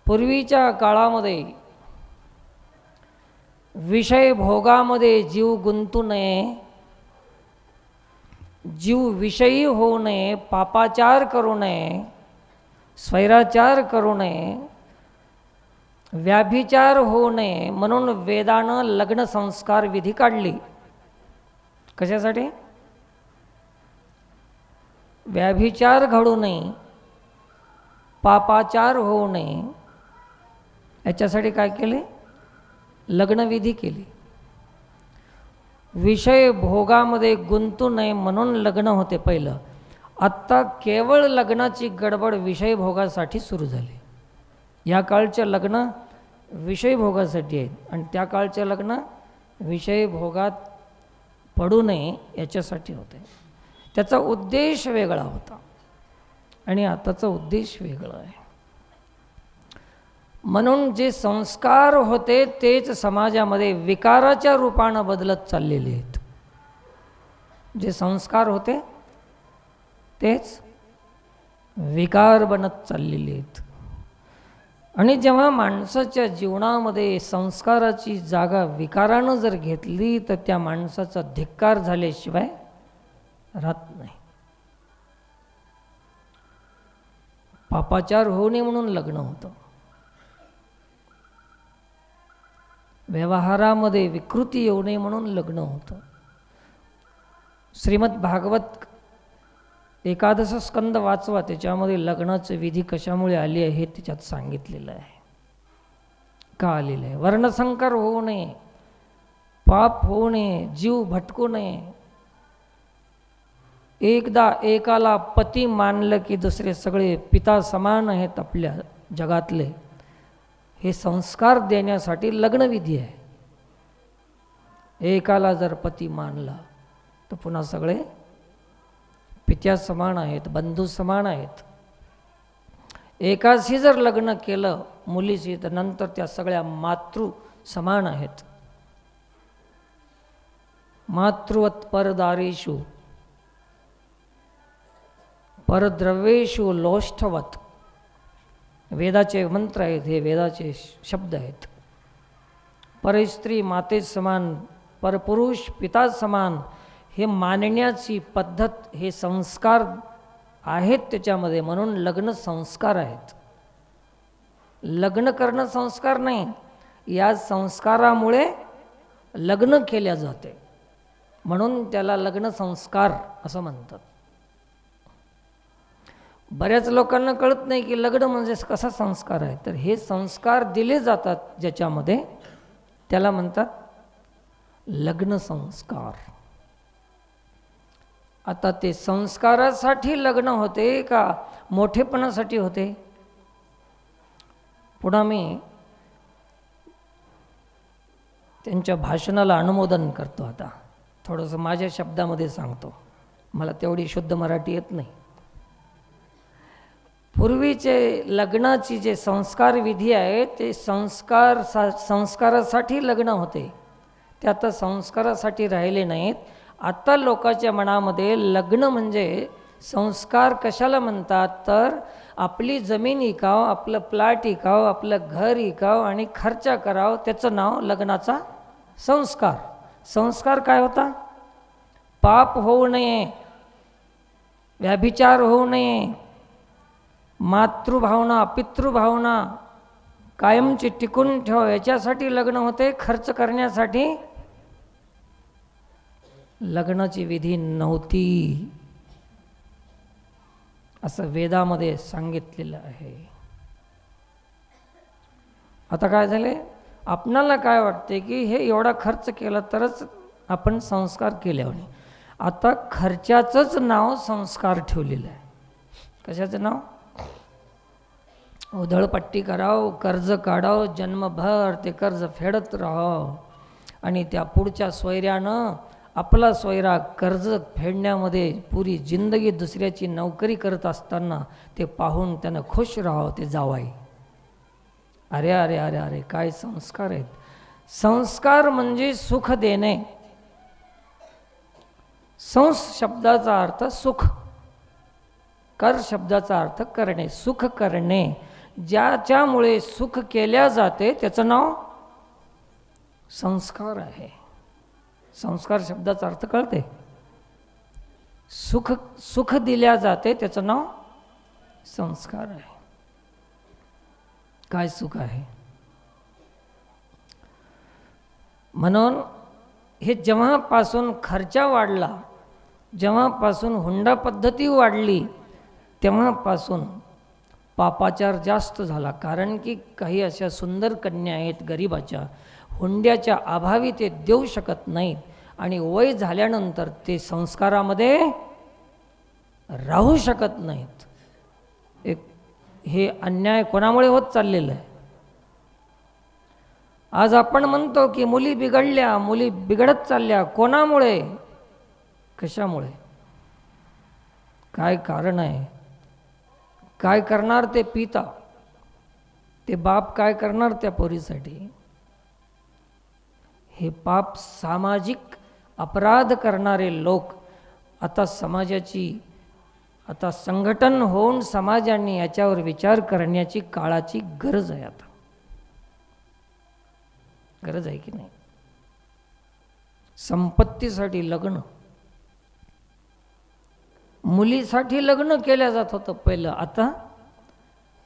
पूर्वीच्या काळामध्ये विषय भोगामध्ये जीव गुंतू नये, जीव विषयी होऊ नये, पापाचार करू नये, स्वैराचार करू नये, व्याभिचार होऊ नये म्हणून वेदानं लग्न संस्कार विधी काढली. कशासाठी? व्याभिचार घडू नये, पापाचार होऊ नये, याच्यासाठी काय केले? लग्नविधी केली. विषय भोगामध्ये गुंतू नये म्हणून लग्न होते पहिलं. आत्ता केवळ लग्नाची गडबड विषय भोगासाठी सुरू झाली. या काळचे लग्न विषय भोगासाठी आहेत आणि त्या काळचे लग्न विषय भोगात पडू नये याच्यासाठी होते. त्याचा उद्देश वेगळा होता आणि आताचा उद्देश वेगळा आहे. म्हणून जे संस्कार होते तेच समाजामध्ये विकाराच्या रूपानं बदलत चाललेले आहेत. जे संस्कार होते तेच विकार बनत चाललेले आहेत. आणि जेव्हा माणसाच्या जीवनामध्ये संस्काराची जागा विकारानं जर घेतली तर त्या माणसाचा धिक्कार झाल्याशिवाय राहत नाही. पापाचार होऊ नये म्हणून लग्न होतं. व्यवहारामध्ये विकृती येऊ नये म्हणून लग्न होतं. श्रीमद भागवत एकादश स्कंद वाचवा, त्याच्यामध्ये लग्नाचे विधी कशामुळे आली आहे हे त्याच्यात सांगितलेलं आहे. का आलेलं आहे? वर्णसंकर होऊ नये, पाप होऊ नये, जीव भटकू नये. एकदा एकाला पती मानलं की दुसरे सगळे पिता समान आहेत आपल्या जगातले. हे संस्कार देण्यासाठी लग्नविधी आहे. एकाला जर पती मानला तर पुन्हा सगळे पित्या समान आहेत, बंधू समान आहेत. एकाशी जर लग्न केलं मुलीशी तर नंतर त्या सगळ्या मातृ समान आहेत. मातृवत परदारेषु परद्रव्येषु लोष्ठवत. वेदाचे मंत्र आहेत, हे वेदाचे शब्द आहेत. परस्त्री माते समान, परपुरुष पिता समान, हे मानण्याची पद्धत, हे संस्कार आहेत त्याच्यामध्ये. म्हणून लग्न संस्कार आहेत. लग्न करणं संस्कार नाही. या संस्कारामुळे लग्न केल्या जाते म्हणून त्याला लग्न संस्कार असं म्हणतात. बऱ्याच लोकांना कळत नाही की लग्न म्हणजे कसा संस्कार आहे. तर हे संस्कार दिले जातात ज्याच्यामध्ये, त्याला म्हणतात लग्न संस्कार. आता ते संस्कारासाठी लग्न होते का मोठेपणासाठी होते? पुन्हा मी त्यांच्या भाषणाला अनुमोदन करतो. आता थोडंसं माझ्या शब्दामध्ये सांगतो. मला तेवढी शुद्ध मराठी येत नाही. पूर्वीचे लग्नाची जे संस्कार विधी आहे ते संस्कारासाठी लग्न होते, ते आता संस्कारासाठी राहिले नाहीत. आता लोकांच्या मनामध्ये लग्न म्हणजे संस्कार कशाला म्हणतात, तर आपली जमीन इकाव, आपलं प्लॅट इकाव, आपलं घर इकाव आणि खर्च करावं, त्याचं नाव लग्नाचा संस्कार. संस्कार काय होता? पाप होऊ नये, व्याभिचार होऊ नये, मातृभावना पितृभावना कायमची टिकून ठेव, याच्यासाठी लग्न होते. खर्च करण्यासाठी लग्नाची विधी नव्हती, असं वेदामध्ये सांगितलेलं आहे. आता काय झाले, आपणाला काय वाटते की हे एवढा खर्च केला तरच आपण संस्कार केले म्हणे. आता खर्चाचंच नाव संस्कार ठेवलेलं आहे. कशाचं नाव? उधळपट्टी करावं, कर्ज काढावं, जन्मभर ते कर्ज फेडत राहावं आणि त्या पुढच्या सोयऱ्यानं आपला सोयरा कर्ज फेडण्यामध्ये पुरी जिंदगी दुसऱ्याची नोकरी करत असताना ते पाहून त्यानं खुश राहावं ते जावाई. अरे अरे अरे अरे, काय संस्कार आहेत. संस्कार म्हणजे सुख देणे. संस शब्दाचा अर्थ सुख, कर शब्दाचा अर्थ करणे, सुख करणे. ज्याच्यामुळे सुख केल्या जाते त्याचं नाव संस्कार आहे. संस्कार शब्दाचा अर्थ कळते? सुख, सुख दिल्या जाते त्याचं नाव संस्कार आहे. काय सुख आहे? म्हणून हे जेव्हापासून खर्चा वाढला, जेव्हापासून हुंडा पद्धती वाढली, तेव्हापासून पापाचार जास्त झाला. कारण की काही अशा सुंदर कन्या आहेत गरिबाच्या, हुंड्याच्या अभावी ते देऊ शकत नाहीत आणि वय झाल्यानंतर ते संस्कारामध्ये राहू शकत नाहीत. एक हे अन्याय कोणामुळे होत चाललेलं आहे? आज आपण म्हणतो की मुली बिघडल्या, मुली बिघडत चालल्या. कोणामुळे? कशामुळे? काय कारण आहे? काय करणार ते पिता, ते बाप काय करणार त्या पोरीसाठी? हे पाप सामाजिक अपराध करणारे लोक आता समाजाची, आता संघटन होऊन समाजाने याच्यावर विचार करण्याची काळाची गरज आहे. आता गरज आहे की नाही? संपत्तीसाठी लग्न, मुलीसाठी लग्न केल्या जात होतं पहिलं. आता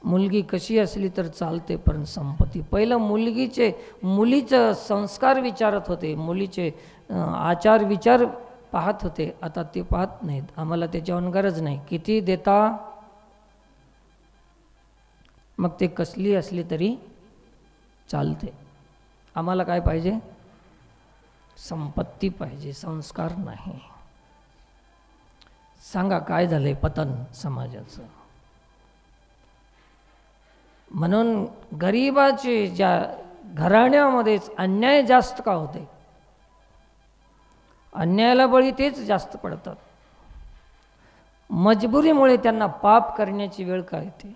मुलगी कशी असली तर चालते, पण संपत्ती. पहिलं मुलीचं संस्कार विचारत होते, मुलीचे आचार विचार पाहत होते. आता ते पाहत नाहीत. आम्हाला त्याच्यावर गरज नाही. किती देता, मग ते कसली असली तरी चालते. आम्हाला काय पाहिजे? संपत्ती पाहिजे, संस्कार नाही. सांगा काय झालंय पतन समाजाचं? म्हणून गरिबाचे ज्या घराण्यामध्येच अन्याय जास्त का होते? अन्यायाला बळी तेच जास्त पडतात. मजबुरीमुळे त्यांना पाप करण्याची वेळ का येते?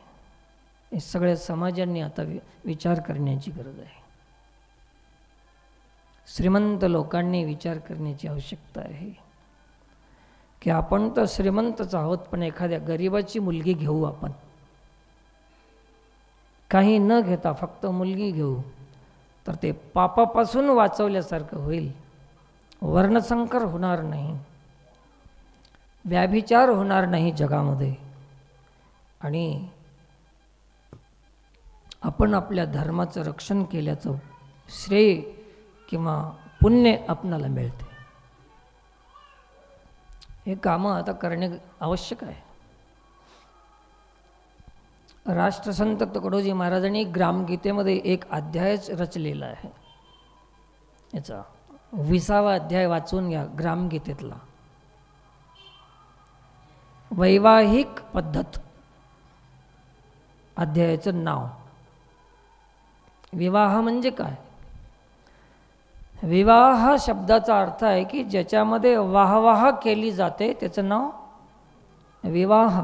हे सगळ्या समाजांनी आता विचार करण्याची गरज आहे. श्रीमंत लोकांनी विचार करण्याची आवश्यकता आहे की आपण तर श्रीमंतच आहोत, पण एखाद्या गरिबाची मुलगी घेऊ आपण. काही न घेता फक्त मुलगी घेऊ तर ते पापापासून वाचवल्यासारखं होईल. वर्णसंकर होणार नाही, व्याभिचार होणार नाही जगामध्ये, आणि आपण आपल्या धर्माचं रक्षण केल्याचं श्रेय किंवा पुण्य आपणाला मिळते. हे कामं आता करणे आवश्यक आहे. राष्ट्रसंत तुकडोजी महाराजांनी ग्रामगीतेमध्ये एक अध्यायच रचलेला आहे. याचा 20वा अध्याय वाचून घ्या ग्रामगीतेतला. वैवाहिक पद्धत अध्यायाचं नाव. विवाह म्हणजे काय? विवाह शब्दाचा अर्थ आहे की ज्याच्यामध्ये वाहवाह केली जाते त्याचं नाव विवाह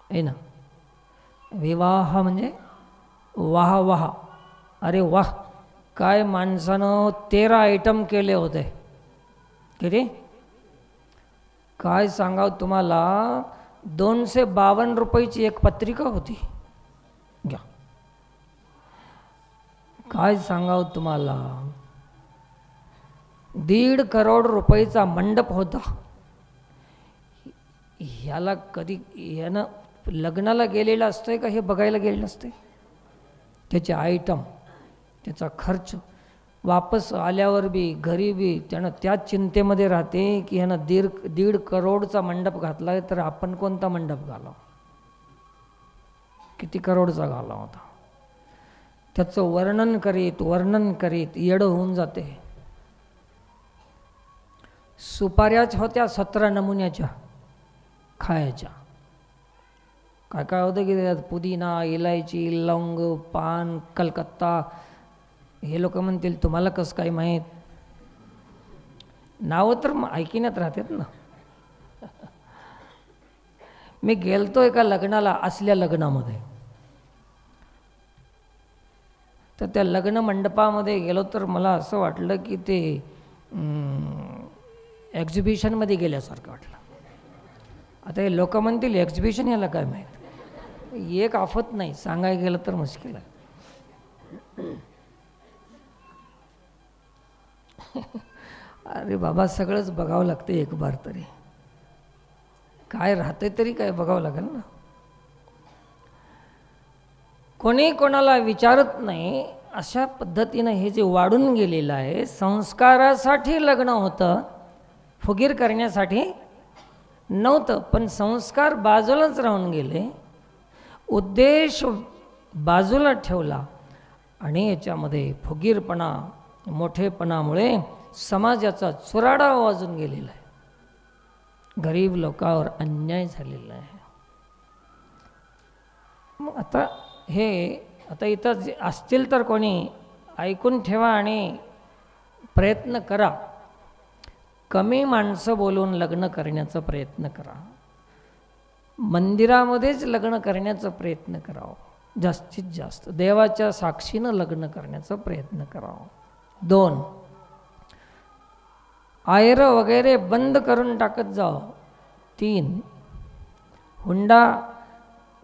आहे ना. विवाह म्हणजे वाह वाह. अरे वाह, काय माणसानं 13 आयटम केले होते. किती काय सांगावं तुम्हाला, 252 रुपयाची एक पत्रिका होती. घ्या, काय सांगावं तुम्हाला, 1.5 करोड रुपयाचा मंडप होता. ह्याला कधी ह्यानं लग्नाला गेलेलं असतंय का हे बघायला गेलेलं असते. त्याचे आयटम, त्याचा खर्च, वापस आल्यावर बी घरी बी त्यानं त्याच चिंतेमध्ये राहते की ह्यानं 1.5 करोडचा मंडप घातला तर आपण कोणता मंडप घालाव, किती करोडचा घाला होता. त्याचं वर्णन करीत येडं होऊन जाते. सुपाऱ्याच होत्या 17 नमुन्याच्या खायच्या. काय काय होतं की त्यात पुदिना, इलायची, लवंग, पान, कलकत्ता. हे लोक म्हणतील तुम्हाला कसं काय माहीत, नावं तर ऐकिण्यात राहतात ना. मी गेलतो एका लग्नाला, असल्या लग्नामध्ये, तर त्या लग्न मंडपामध्ये गेलो तर मला असं वाटलं की ते एक्झिबिशनमध्ये गेल्यासारखं वाटलं. आता हे लोक म्हणतील एक्झिबिशन याला काय माहीत. एक आफत नाही, सांगायला गेलं तर मुश्किल आहे. अरे बाबा, सगळंच बघावं लागतं एक बार तरी. काय राहते तरी काय बघावं लागेल ना. कोणी कोणाला विचारत नाही अशा पद्धतीनं हे जे वाढून गेलेलं आहे. संस्कारासाठी लग्न होतं, फुगीर करण्यासाठी नव्हतं. पण संस्कार बाजूलाच राहून गेले, उद्देश बाजूला ठेवला आणि याच्यामध्ये फुगीरपणा, मोठेपणामुळे समाजाचा चुराडा वाजून गेलेला आहे. गरीब लोकांवर अन्याय झालेला आहे. मग आता इथं असतील तर कोणी ऐकून ठेवा आणि प्रयत्न करा. कमी माणसं बोलून लग्न करण्याचा प्रयत्न करा. मंदिरामध्येच लग्न करण्याचा प्रयत्न करावं. जास्तीत जास्त देवाच्या साक्षीनं लग्न करण्याचा प्रयत्न करावा. 2, आयरं वगैरे बंद करून टाकत जावं. 3, हुंडा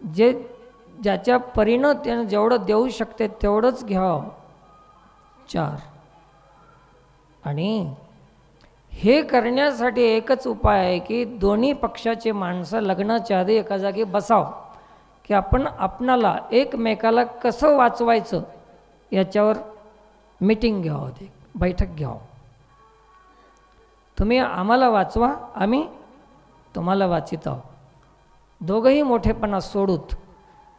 ज्याच्या परीनं त्यानं जेवढं देऊ शकते तेवढंच घ्यावं. 4, आणि हे करण्यासाठी एकच उपाय आहे की दोन्ही पक्षाचे माणसं लग्नाच्या आधी एका जागी बसावं की आपण आपणाला एकमेकाला कसं वाचवायचं याच्यावर मीटिंग घ्यावं, ते बैठक घ्यावं. तुम्ही आम्हाला वाचवा, आम्ही तुम्हाला वाचित आहोत. दोघंही मोठेपणा सोडूत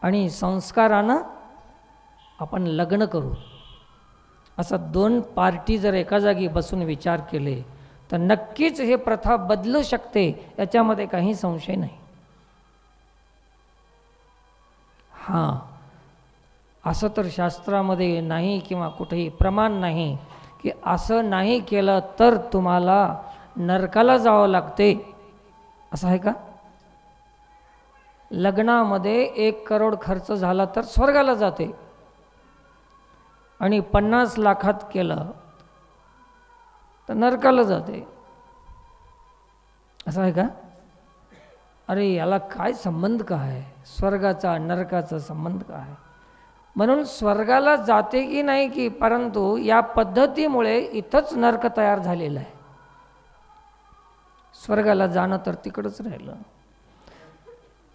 आणि संस्कारानं आपण लग्न करू. असं 2 पार्टी जर एका जागी बसून विचार केले तर नक्कीच हे प्रथा बदलू शकते, याच्यामध्ये काही संशय नाही. हां, असं तर शास्त्रामध्ये नाही किंवा कुठेही प्रमाण नाही की असं नाही केलं तर तुम्हाला नरकाला जावं लागते, असं आहे का? लग्नामध्ये 1 करोड खर्च झाला तर स्वर्गाला जाते आणि 50 लाखात केलं तर नरकाला जाते, असं आहे का? अरे याला काय संबंध काय? स्वर्गाचा नरकाचा संबंध काय? म्हणून स्वर्गाला जाते की नाही की, परंतु या पद्धतीमुळे इथंच नरक तयार झालेलं आहे. स्वर्गाला जाणं तर तिकडंच राहिलं.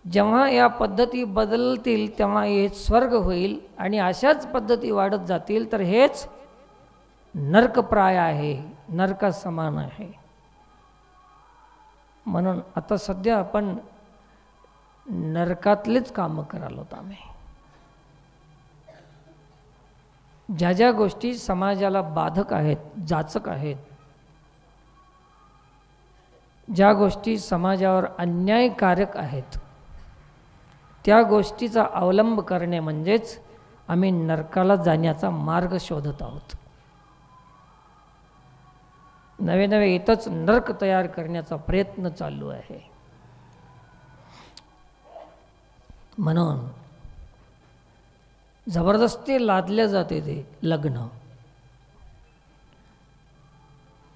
जेव्हा या पद्धती बदलतील तेव्हा हे स्वर्ग होईल आणि अशाच पद्धती वाढत जातील तर हेच नरकप्राय आहे, नरका समान आहे. म्हणून आता सध्या आपण नरकातलेच कामं करायला होत आम्ही. ज्या ज्या गोष्टी समाजाला बाधक आहेत, जाचक आहेत, ज्या गोष्टी समाजावर अन्यायकारक आहेत, त्या गोष्टीचा अवलंब करणे म्हणजेच आम्ही नरकाला जाण्याचा मार्ग शोधत आहोत. नवे नवे इथंच नरक तयार करण्याचा प्रयत्न चालू आहे. म्हणून जबरदस्ती लादल्या जाते ते लग्न.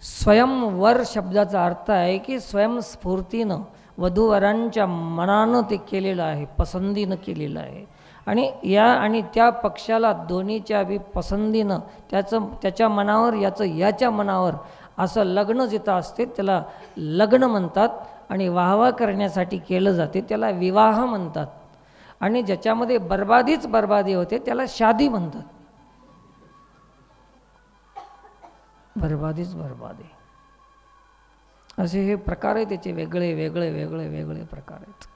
स्वयंवर शब्दाचा अर्थ आहे की स्वयंस्फूर्तीनं वधूवरांच्या मनानं ते केलेलं आहे, पसंतीनं केलेलं आहे. आणि या आणि त्या पक्षाला दोन्हीच्या बी पसंतीनं त्याच्या मनावर याच्या मनावर असं लग्न जिथं असते त्याला लग्न म्हणतात. आणि वाहवा करण्यासाठी केलं जाते त्याला विवाह म्हणतात. आणि ज्याच्यामध्ये बर्बादी होते त्याला शादी म्हणतात. बर्बादी असे हे प्रकार आहे त्याचे वेगळे प्रकार आहेत.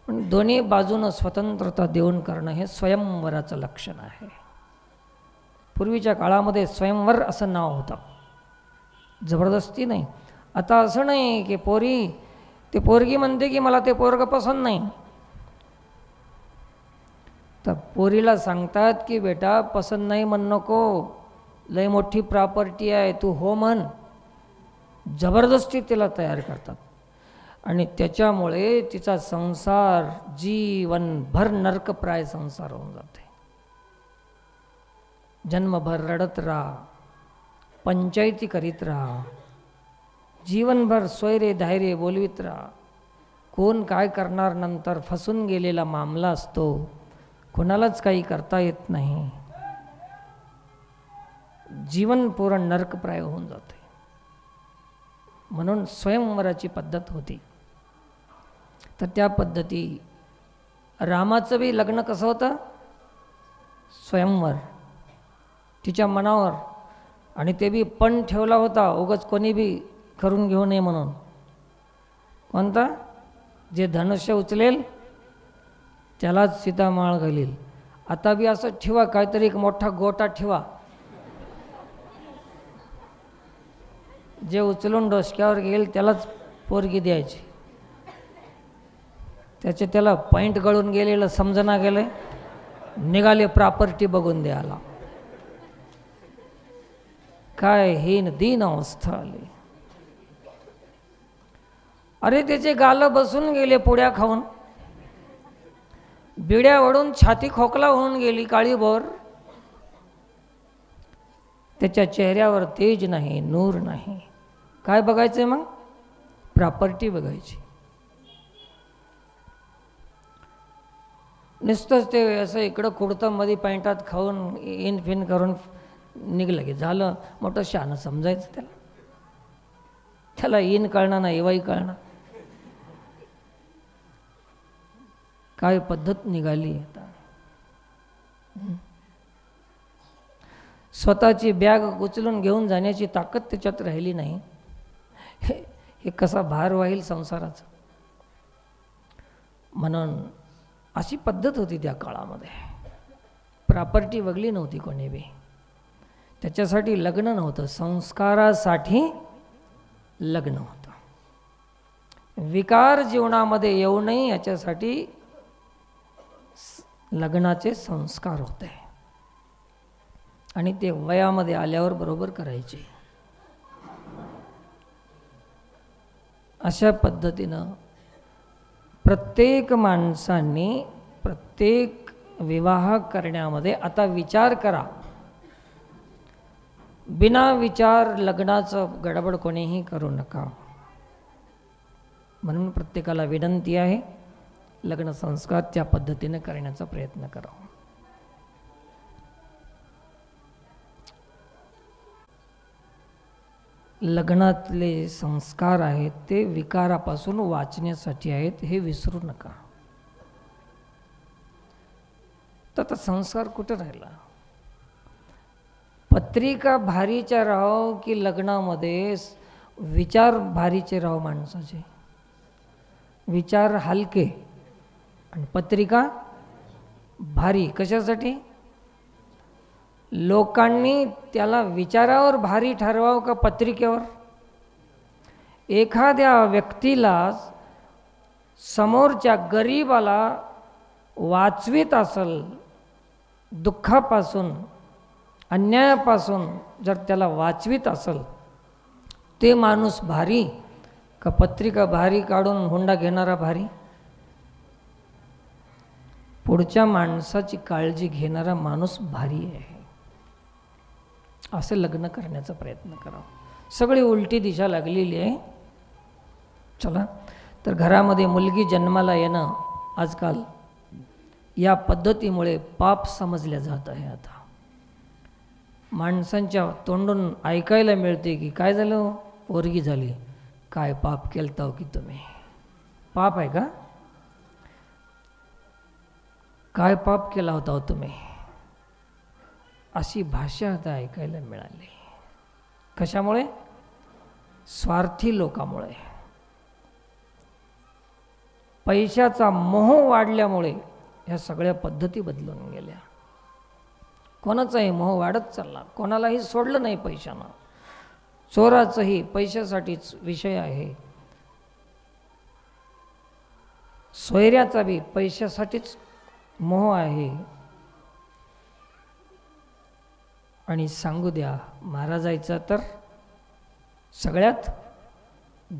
पण दोन्ही बाजूनं स्वतंत्रता देऊन करणं हे स्वयंवराचं लक्षण आहे. पूर्वीच्या काळामध्ये स्वयंवर असं नाव होतं, जबरदस्ती नाही. आता असं नाही की ते पोरगी म्हणते की मला ते पोरग पसंत नाही, तर पोरीला सांगतात की बेटा पसंत नाही म्हण नको, लय मोठी प्रॉपर्टी आहे तू हो म्हण. जबरदस्ती तिला तयार करतात आणि त्याच्यामुळे तिचा संसार जीवनभर नरकप्राय संसार होऊन जाते. जन्मभर रडत राहा, पंचायती करीत राहा, जीवनभर सोयरे धायरे बोलवीत राहा. कोण काय करणार नंतर फसून गेलेला मामला असतो, कोणालाच काही करता येत नाही. जीवन पूर्ण नरकप्राय होऊन जाते. म्हणून स्वयंवराची पद्धत होती. तर त्या पद्धती रामाचं बी लग्न कसं होतं, स्वयंवर, तिच्या मनावर. आणि ते बी पण ठेवला होता, उगाच कोणी बी करून घेऊ नये म्हणून. कोणता, जे धनुष्य उचलेल त्यालाच सीता माळ घालील. आता बी असं ठेवा, काहीतरी एक मोठा गोटा ठेवा, जे उचलून डोसक्यावर घेईल त्यालाच पोरगी द्यायची. त्याला पॉईंट गळून गेलेलं समजना गेले, निघाले प्रॉपर्टी बघून द्यायला. काय हीन दीन अवस्था आली. अरे त्याचे गाल बसून गेले पुड्या खाऊन, बिड्या ओढून छाती खोकला होऊन गेली काळीभोर. त्याच्या चेहऱ्यावर तेज नाही, नूर नाही. काय बघायचंय मग, प्रॉपर्टी बघायची. नुसतंच ते असं इकडं कुडतं मध्ये पॅन्टात खाऊन इन फिन करून निघलं की झालं मोठं शहाणं समजायचं. त्याला इन कळणार नाही, एव्हाही कळणार. काय पद्धत निघाली आता. स्वतःची बॅग उचलून घेऊन जाण्याची ताकद त्याच्यात राहिली नाही. हे कसा भार वाहील संसाराचा. म्हणून अशी पद्धत होती त्या काळामध्ये. प्रॉपर्टी बघली नव्हती कोणी बी. त्याच्यासाठी लग्न नव्हतं, संस्कारासाठी लग्न होतं. विकार जीवनामध्ये येऊ नये याच्यासाठी लग्नाचे संस्कार होते. आणि ते वयामध्ये आल्यावर बरोबर करायचे. अशा पद्धतीनं प्रत्येक माणसांनी प्रत्येक विवाह करण्यामध्ये आता विचार करा. बिना विचार लग्नाचं गडबड कोणीही करू नका. म्हणून प्रत्येकाला विनंती आहे, लग्न संस्कार त्या पद्धतीने करण्याचा प्रयत्न करा. लग्नातले संस्कार आहेत ते विकारापासून वाचण्यासाठी आहेत, हे विसरू नका. तर आता संस्कार कुठे राहिला. पत्रिका भारीच्या राहो की लग्नामध्ये विचार भारीचे राहो. माणसाचे विचार हलके आणि पत्रिका भारी. कशासाठी, लोकांनी त्याला विचारावर भारी ठरवावं का पत्रिकेवर. एखाद्या व्यक्तीला, समोरच्या गरीबाला वाचवीत असेल, दुःखापासून अन्यायापासून जर त्याला वाचवीत असेल, ते माणूस भारी का पत्रिका भारी काढून हुंडा घेणारा भारी? पुढच्या माणसाची काळजी घेणारा माणूस भारी आहे. असे लग्न करण्याचा प्रयत्न करावा. सगळी उलटी दिशा लागलेली आहे. चला, तर घरामध्ये मुलगी जन्माला येणं आजकाल या पद्धतीमुळे पाप समजल्या जात आहे. आता माणसांच्या तोंडून ऐकायला मिळते की काय झालं, पोरगी झाली, काय पाप केलता हो की तुम्ही? पाप आहे का? काय पाप केला होता हो तुम्ही? अशी भाषा आता ऐकायला मिळाली. कशामुळे? स्वार्थी लोकांमुळे. पैशाचा मोह वाढल्यामुळे ह्या सगळ्या पद्धती बदलून गेल्या. कोणाचाही मोह वाढत चालला, कोणालाही सोडलं नाही पैशानं. चोराचंही पैशासाठीच विषय आहे, सोयऱ्याचा बी पैशासाठीच मोह आहे. आणि सांगू द्या, महाराजांचा तर सगळ्यात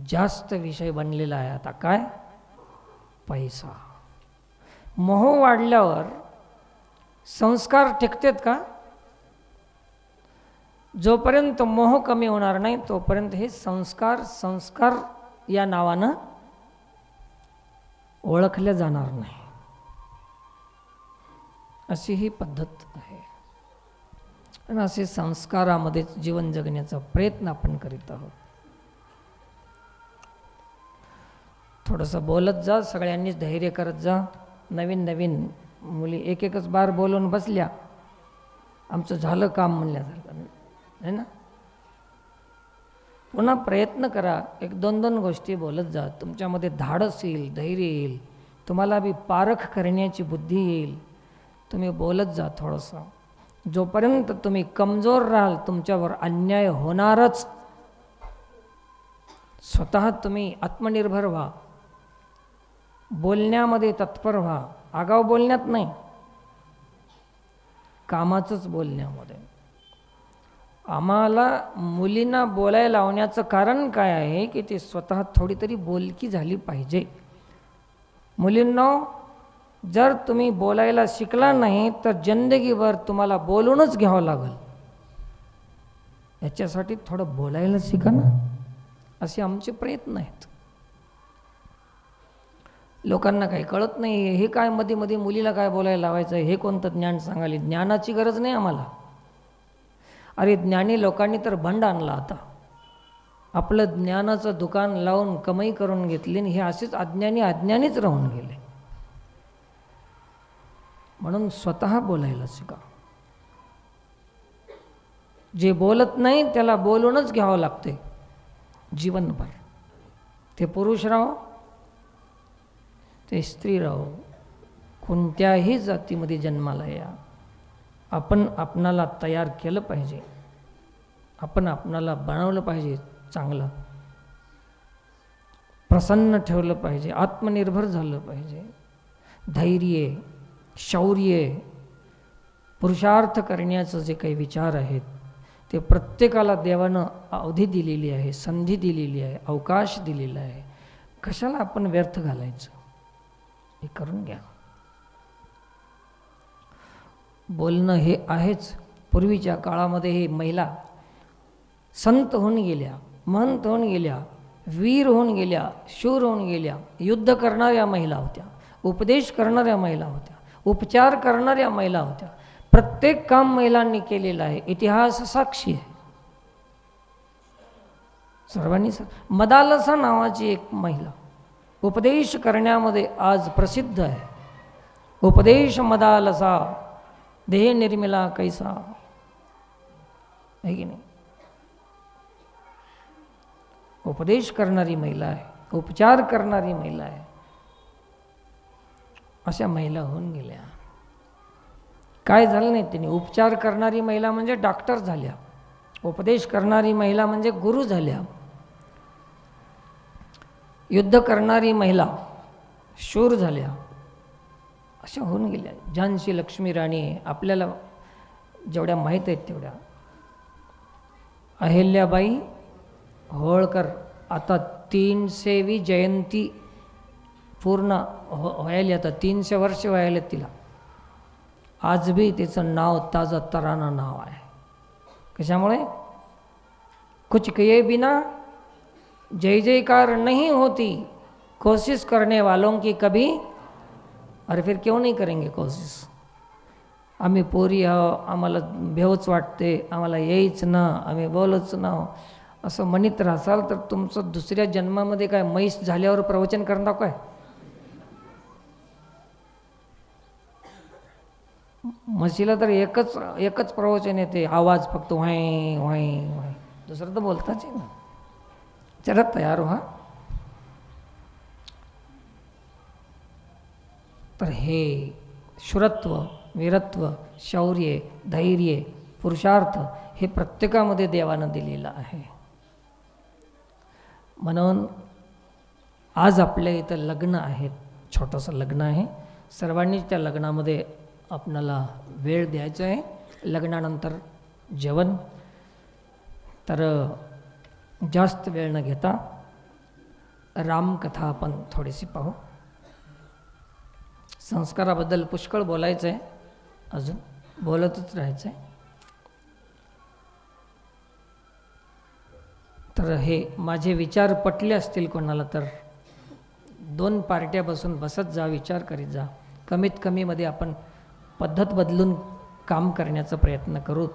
जास्त विषय बनलेला आहे आता. काय? पैसा. मोह वाढल्यावर संस्कार टिकतात का? जोपर्यंत मोह कमी होणार नाही तोपर्यंत हे संस्कार या नावानं ओळखले जाणार नाही. अशी ही पद्धत आहे. आणि असे संस्कारामध्येच जीवन जगण्याचा प्रयत्न आपण करीत आहोत. थोडंसं बोलत जा, सगळ्यांनीच धैर्य करत जा. नवीन नवीन मुली एक एकच बार बोलून बसल्या, आमचं झालं काम म्हणल्यासारखं आहे ना. पुन्हा प्रयत्न करा, एक दोन दोन गोष्टी बोलत जा. तुमच्यामध्ये धाडस येईल, धैर्य येईल, तुम्हाला बी पारख करण्याची बुद्धी येईल. तुम्ही बोलत जा थोडंसं. जोपर्यंत तुम्ही कमजोर राहाल तुमच्यावर अन्याय होणारच. स्वतः तुम्ही आत्मनिर्भर व्हा, बोलण्यामध्ये तत्पर व्हा. आगाऊ बोलण्यात नाही, कामाचंच बोलण्यामध्ये. आम्हाला मुलींना बोलायला लावण्याचं कारण काय आहे की ते स्वतः थोडी तरी बोलकी झाली पाहिजे. मुलींनो, जर तुम्ही बोलायला शिकला नाही तर जिंदगीभर तुम्हाला बोलूनच घ्यावं लागेल. याच्यासाठी थोडं बोलायला शिका ना. असे आमचे प्रयत्न आहेत. लोकांना काही कळत नाही. हे काय मध्ये मध्ये मुलीला काय बोलायला लावायचं, हे कोणतं ज्ञान सांगायला? ज्ञानाची गरज नाही आम्हाला. अरे ज्ञानी लोकांनी तर भंड आणला आता. आपलं ज्ञानाचं दुकान लावून कमाई करून घेतली आणि हे असेच अज्ञानीच राहून गेले. म्हणून स्वतः बोलायला शिका. जे बोलत नाही त्याला बोलूनच घ्यावं लागते जीवनभर. ते पुरुष राहो, ते स्त्री राहो, कोणत्याही जातीमध्ये जन्माला या, आपण आपणाला तयार केलं पाहिजे. आपण आपणाला बनवलं पाहिजे, चांगलं प्रसन्न ठेवलं पाहिजे, आत्मनिर्भर झालं पाहिजे. धैर्य, शौर्य, पुरुषार्थ करण्याचं जे काही विचार आहेत ते प्रत्येकाला देवानं अवधी दिलेली आहे, संधी दिलेली आहे, अवकाश दिलेला आहे. कशाला आपण व्यर्थ घालायचं? हे करून घ्या. बोलणं हे आहेच. पूर्वीच्या काळामध्ये हे महिला संत होऊन गेल्या, महंत होऊन गेल्या, वीर होऊन गेल्या, शूर होऊन गेल्या. युद्ध करणाऱ्या महिला होत्या, उपदेश करणाऱ्या महिला होत्या, उपचार करणाऱ्या महिला होत्या. प्रत्येक काम महिलांनी केलेलं आहे. इतिहास साक्षी आहे. सर्वांनी मदालसा नावाची एक महिला उपदेश करण्यामध्ये आज प्रसिद्ध आहे. उपदेश मदालसा देह निर्मिला कैसा, आहे की नाही? उपदेश करणारी महिला आहे, उपचार करणारी महिला आहे. अशा महिला होऊन गेल्या. काय झालं नाही तिने? उपचार करणारी महिला म्हणजे डॉक्टर झाल्या, उपदेश करणारी महिला म्हणजे गुरु झाल्या, युद्ध करणारी महिला शूर झाल्या. अशा होऊन गेल्या. झांसी लक्ष्मी राणी आपल्याला जेवढ्या माहीत आहेत तेवढ्या. अहिल्याबाई होळकर आता 300वी जयंती पूर्ण व्हायला, आता 300 वर्ष व्हायला तिला. आज भी तिचं नाव ताजा तराना नाव आहे. कशामुळे? कुछ किए बिना जय जयकार नहीं होती, कोशिश करने वालों की कभी. अरे फिर क्यों नहीं करेंगे कोशिश? आम्ही पोरी आहो, आम्हाला भेवच वाटते, आम्हाला येईच ना, आम्ही बोलच ना, असं म्हणत राहाल तर तुमचं दुसऱ्या जन्मामध्ये काय म्हैस झाल्यावर प्रवचन करणार काय? म्हशीला तर एकच प्रवचन येते, आवाज फक्त व्हाय व्हाय व्हाय, दुसरं तर बोलताच आहे ना. चला तयार व्हा. तर हे शुरत्व, वीरत्व, शौर्य, धैर्य, पुरुषार्थ हे प्रत्येकामध्ये देवानं दिलेलं आहे. म्हणून आज आपल्या इथं लग्न आहेत, छोटंसं लग्न आहे. सर्वांनीच त्या लग्नामध्ये आपणाला वेळ द्यायचा आहे. लग्नानंतर जेवण. तर जास्त वेळ न घेता रामकथा आपण थोडीशी पाहू. संस्काराबद्दल पुष्कळ बोलायचं आहे, अजून बोलतच राहायचं आहे. तर हे माझे विचार पटले असतील कोणाला तर 2 पार्ट्या बसून बसत जा, विचार करीत जा. कमीत कमीमध्ये आपण पद्धत बदलून काम करण्याचा प्रयत्न करू,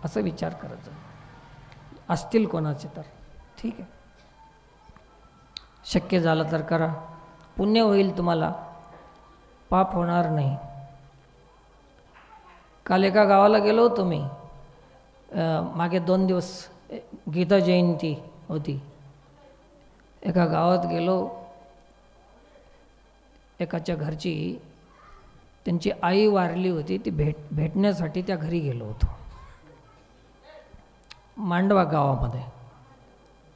असं विचार करत जा. असतील कोणाचे तर ठीक आहे, शक्य झालं तर करा, पुण्य होईल तुम्हाला, पाप होणार नाही. काल एका गावाला गेलो होतो मी, मागे 2 दिवस गीता जयंती होती. एका गावात गेलो, एकाच्या घरची त्यांची आई वारली होती, ती भेटण्यासाठी त्या घरी गेलो होतो. मांडवा गावामध्ये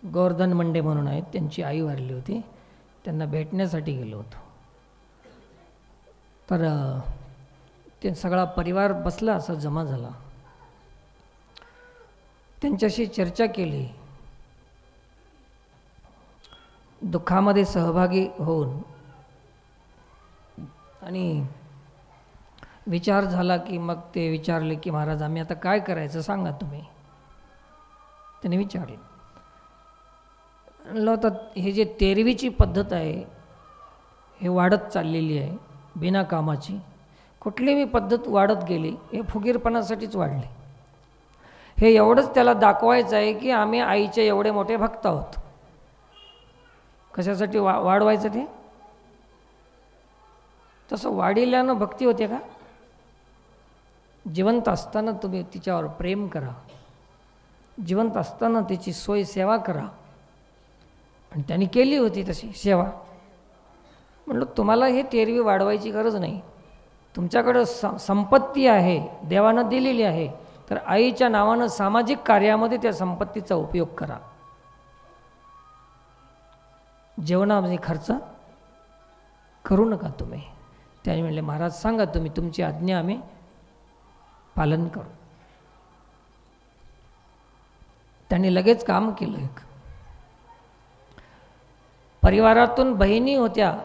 गोवर्धन मंडे म्हणून आहेत, त्यांची आई वारली होती, त्यांना भेटण्यासाठी गेलो होतो. तर ते सगळा परिवार बसला, असा जमा झाला. त्यांच्याशी चर्चा केली, दुःखामध्ये सहभागी होऊन, आणि विचार झाला की मग ते विचारले की महाराज आम्ही आता काय करायचं सांगा तुम्ही. त्याने विचारलं. म्हणलं तर हे जे 13वीची पद्धत आहे हे वाढत चाललेली आहे, बिना कामाची. कुठलीही पद्धत वाढत गेली, हे फुगीरपणासाठीच वाढले. हे एवढंच त्याला दाखवायचं आहे की आम्ही आईचे एवढे मोठे भक्त आहोत. कशासाठी वाढवायचं ते? तसं वाढिल्यानं भक्ती होते का? जिवंत असताना तुम्ही तिच्यावर प्रेम करा, जिवंत असताना तिची सोय सेवा करा. आणि त्यांनी केली होती तशी सेवा. म्हणलं तुम्हाला हे 13वी वाढवायची गरज नाही. तुमच्याकडं संपत्ती आहे, देवानं दिलेली आहे, तर आईच्या नावानं सामाजिक कार्यामध्ये त्या संपत्तीचा उपयोग करा. जेवणामध्ये खर्च करू नका तुम्ही. त्याने म्हणले महाराज सांगा तुम्ही, तुमची आज्ञा आम्ही पालन करू. त्यांनी लगेच काम केलं. एक परिवारातून बहिणी होत्या,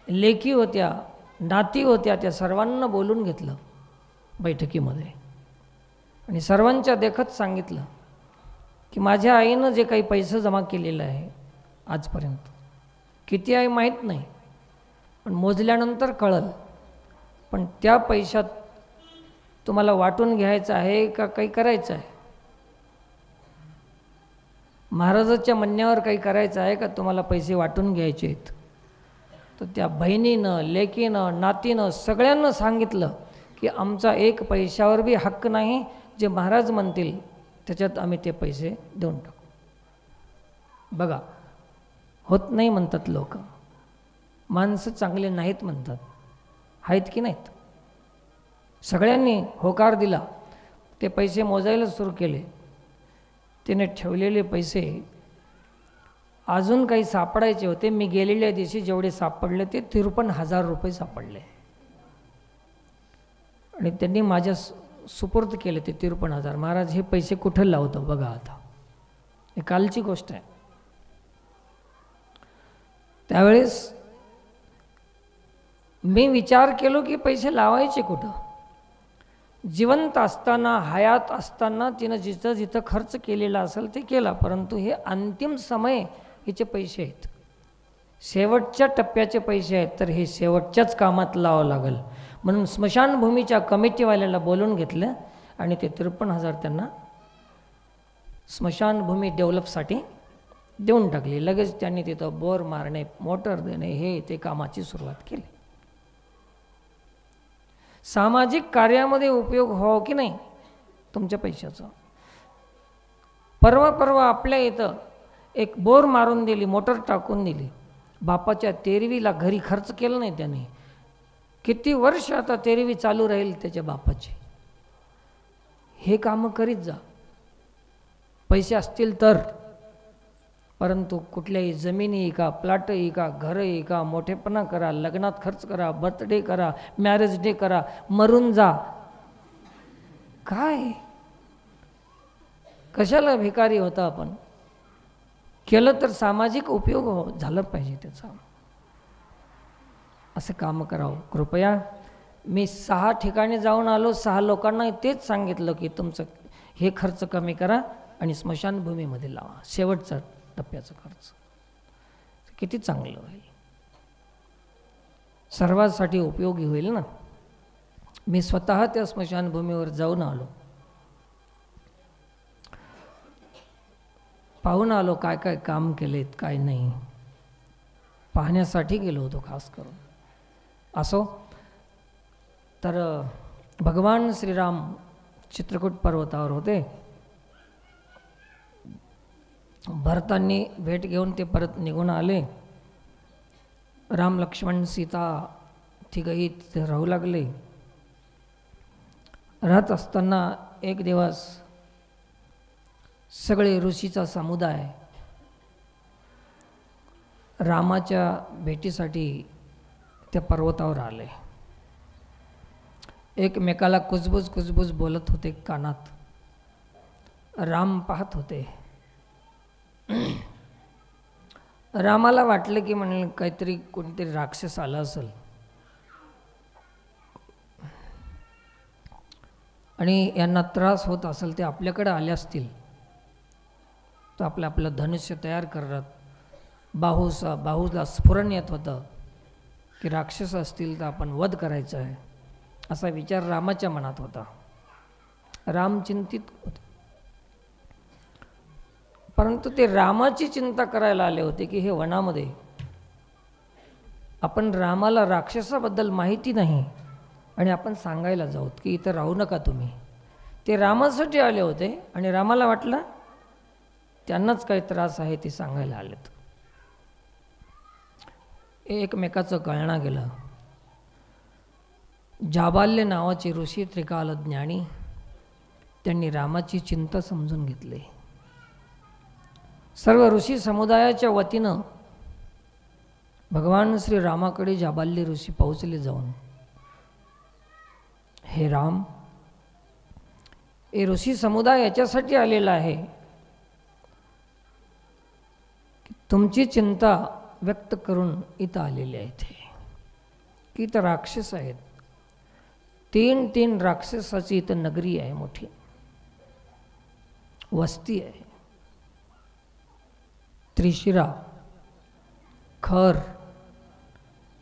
लेकी होत्या, नाती होत्या, त्या सर्वांना बोलून घेतलं बैठकीमध्ये आणि सर्वांच्या देखत सांगितलं की माझ्या आईनं जे काही पैसे जमा केलेलं आहे आजपर्यंत, किती आहे माहीत नाही, पण मोजल्यानंतर कळलं. पण त्या पैशात तुम्हाला वाटून घ्यायचं आहे का काही करायचं आहे? महाराजाच्या म्हणण्यावर काही करायचं आहे का तुम्हाला पैसे वाटून घ्यायचे आहेत? तर त्या बहिणीनं, लेकीनं, नातीनं सगळ्यांना सांगितलं की आमचा 1 पैशावर बी हक्क नाही. जे महाराज म्हणतील त्याच्यात आम्ही ते पैसे देऊन टाकू. बघा, होत नाही म्हणतात लोक, माणसं चांगले नाहीत म्हणतात. आहेत की नाहीत? सगळ्यांनी होकार दिला. ते पैसे मोजायला सुरू केले. तिने ठेवलेले पैसे अजून काही सापडायचे होते. मी गेलेल्या दिवशी जेवढे सापडले ते 53,000 रुपये सापडले. आणि त्यांनी माझ्या सुपूर्द केले ते 53,000. महाराज हे पैसे कुठं लावतो बघा आता, हे कालची गोष्ट आहे. त्यावेळेस मी विचार केलो की पैसे लावायचे कुठं. जिवंत असताना, हयात असताना तिनं जिथं जिथं खर्च केलेला असेल ते केला, परंतु हे अंतिम समय हिचे पैसे आहेत, शेवटच्या टप्प्याचे पैसे आहेत, तर हे शेवटच्याच कामात लावावं लागेल. म्हणून स्मशानभूमीच्या कमिटीवाल्याला बोलून घेतलं आणि ते 53,000 त्यांना स्मशानभूमी डेव्हलपसाठी देऊन टाकली. लगेच त्यांनी तिथं बोर मारणे, मोटर देणे, हे ते कामाची सुरुवात केली. सामाजिक कार्यामध्ये उपयोग हो की नाही तुमच्या पैशाचा. परवा आपल्या इथं एक बोर मारून दिली, मोटर टाकून दिली. बापाच्या 13वीला घरी खर्च केला नाही त्याने. किती वर्ष आता 13वी चालू राहील त्याच्या बापाची. हे कामं करीत जा पैसे असतील तर. परंतु कुठल्याही जमिनी का, प्लॉटही का, घरही का, मोठेपणा करा, लग्नात खर्च करा, बर्थडे करा, मॅरेज डे करा, मरून जा. काय कशाला भिकारी होता आपण. केलं तर सामाजिक उपयोग झाला पाहिजे त्याचा. असं काम करावं कृपया. मी 6 ठिकाणी जाऊन आलो, 6 लोकांना तेच सांगितलं की तुमचं हे खर्च कमी करा आणि स्मशानभूमीमध्ये लावा, शेवटचा टप्प्याचा खर्च. किती चांगलं होईल, सर्वांसाठी उपयोगी होईल ना. मी स्वतः त्या स्मशानभूमीवर जाऊन आलो, पाहून आलो काय काय काम केलेत काय नाही, पाहण्यासाठी गेलो होतो खास करून. असो तर भगवान श्रीराम चित्रकूट पर्वतावर होते. भरतांनी भेट घेऊन ते परत निघून आले. राम लक्ष्मण सीता तिघही तिथे राहू लागले. राहत असताना एक दिवस सगळे ऋषीचा समुदाय रामाच्या भेटीसाठी त्या पर्वतावर आले. एकमेकाला कुजबूज बोलत होते कानात. राम पाहत होते. रामाला वाटलं की म्हणलं काहीतरी कोणीतरी राक्षस आला असेल आणि यांना त्रास होत असेल, ते आपल्याकडे आले असतील तर आपलं धनुष्य तयार करत बाहूला स्फुरण येत होतं की राक्षस असतील तर आपण वध करायचा आहे, असा विचार रामाच्या मनात होता. राम चिंतित होते. परंतु ते रामाची चिंता करायला आले होते की हे वनामध्ये आपण रामाला राक्षसाबद्दल माहिती नाही आणि आपण सांगायला जाऊत की इथं राहू नका तुम्ही. ते रामासाठी आले होते आणि रामाला वाटलं त्यांनाच काही त्रास आहे ते सांगायला आलेत. एकमेकाचं कळणं गेलं. जाबाल्य नावाचे ऋषी त्रिकाल ज्ञानी त्यांनी रामाची चिंता समजून घेतली. सर्व ऋषी समुदायाच्या वतीनं भगवान श्री रामाकडे जाबाल्य ऋषी पोहोचले जाऊन, हे राम, हे ऋषी समुदाय याच्यासाठी आलेला आहे की तुमची चिंता व्यक्त करून इथं आलेले आहेत की इथं राक्षस आहेत. 3 राक्षसाची इथं नगरी आहे, मोठी वस्ती आहे. त्रिशिरा, खर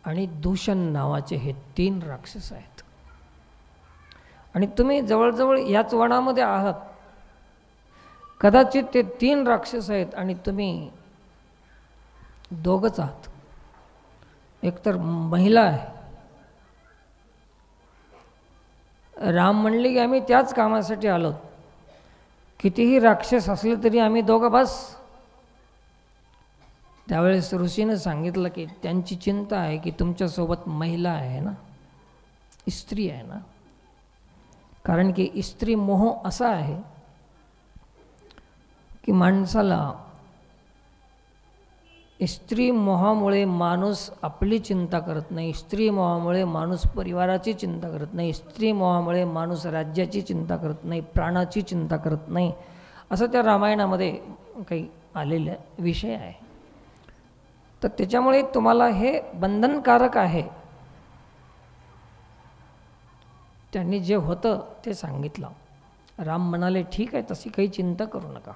आणि दूषण नावाचे हे 3 राक्षस आहेत. आणि तुम्ही जवळजवळ याच वनामध्ये आहात. कदाचित ते 3 राक्षस आहेत आणि तुम्ही दोघंच आहात. एकतर महिला आहे. राम म्हणले की आम्ही त्याच कामासाठी आलो, कितीही राक्षस असले तरी आम्ही दोघं बस. त्यावेळेस ऋषीनं सांगितलं की त्यांची चिंता आहे की तुमच्यासोबत महिला आहे ना, स्त्री आहे ना. कारण की स्त्री मोह असा आहे की माणसाला स्त्री मोहामुळे माणूस आपली चिंता करत नाही, स्त्री मोहामुळे माणूस परिवाराची चिंता करत नाही, स्त्री मोहामुळे माणूस राज्याची चिंता करत नाही, प्राणाची चिंता करत नाही, असं त्या रामायणामध्ये काही आलेला विषय आहे. तर त्याच्यामुळे तुम्हाला हे बंधनकारक आहे. त्यांनी जे होतं ते सांगितलं. राम म्हणाले ठीक आहे, तशी काही चिंता करू नका,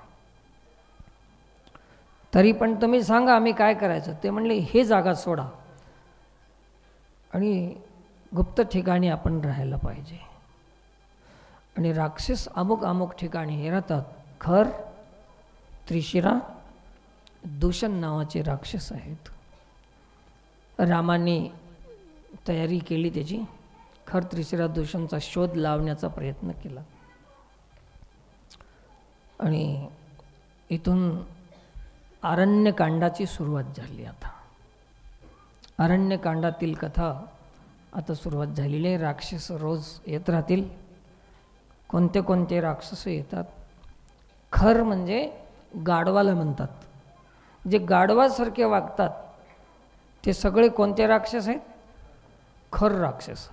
तरी पण तुम्ही सांगा आम्ही काय करायचं. ते म्हणले हे जागा सोडा आणि गुप्त ठिकाणी आपण राहायला पाहिजे. आणि राक्षस अमुक अमुक ठिकाणी हे राहतात. खर, त्रिशिरा, दूषण नावाचे राक्षस आहेत. रामाने तयारी केली त्याची. खर, त्रिशिरा, दूषणचा शोध लावण्याचा प्रयत्न केला. आणि इथून अरण्यकांडाची सुरुवात झाली. आता अरण्यकांडातील कथा आता सुरुवात झालेली आहे. राक्षस रोज येत राहतील. कोणते कोणते राक्षस येतात. खर म्हणजे गाढवाला म्हणतात. जे गाढवासारखे वागतात ते सगळे कोणते राक्षस आहेत? खर राक्षस.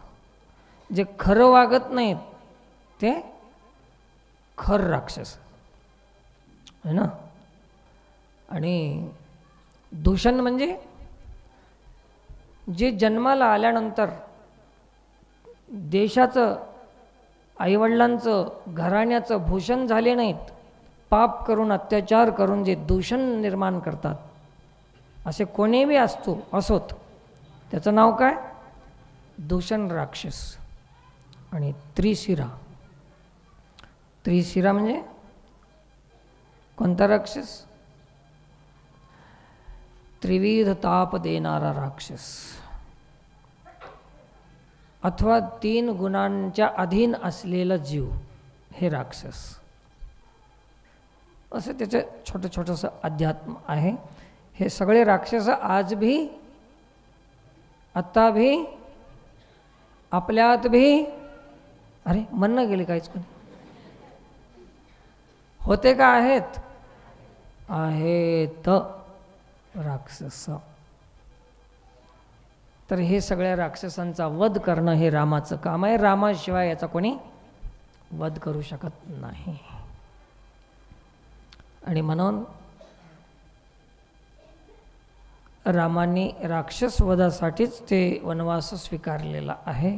जे खरं वागत नाहीत ते खर राक्षस है ना. आणि दूषण म्हणजे जे जन्माला आल्यानंतर देशाचं, आईवडिलांचं, घराण्याचं भूषण झाले नाहीत, पाप करून, अत्याचार करून जे दूषण निर्माण करतात, असे कोणीही असोत, त्याचं नाव काय? दूषण राक्षस. आणि त्रिशिरा, त्रिशिरा म्हणजे कोणता राक्षस? त्रिविध ताप देणारा राक्षस, अथवा 3 गुणांच्या अधीन असलेला जीव, हे राक्षस. असं त्याचं छोटं छोटंसं अध्यात्म आहे. हे सगळे राक्षस आज भी, आत्ता भी, आपल्यात भी, अरे म्हणणं गेले काहीच कोणी, होते का? आहेत, आहेत राक्षस. तर हे सगळ्या राक्षसांचा वध करणं हे रामाचं काम आहे. रामाशिवाय याचा कोणी वध करू शकत नाही. आणि म्हणून रामाने राक्षस वधासाठीच ते वनवास स्वीकारलेला आहे.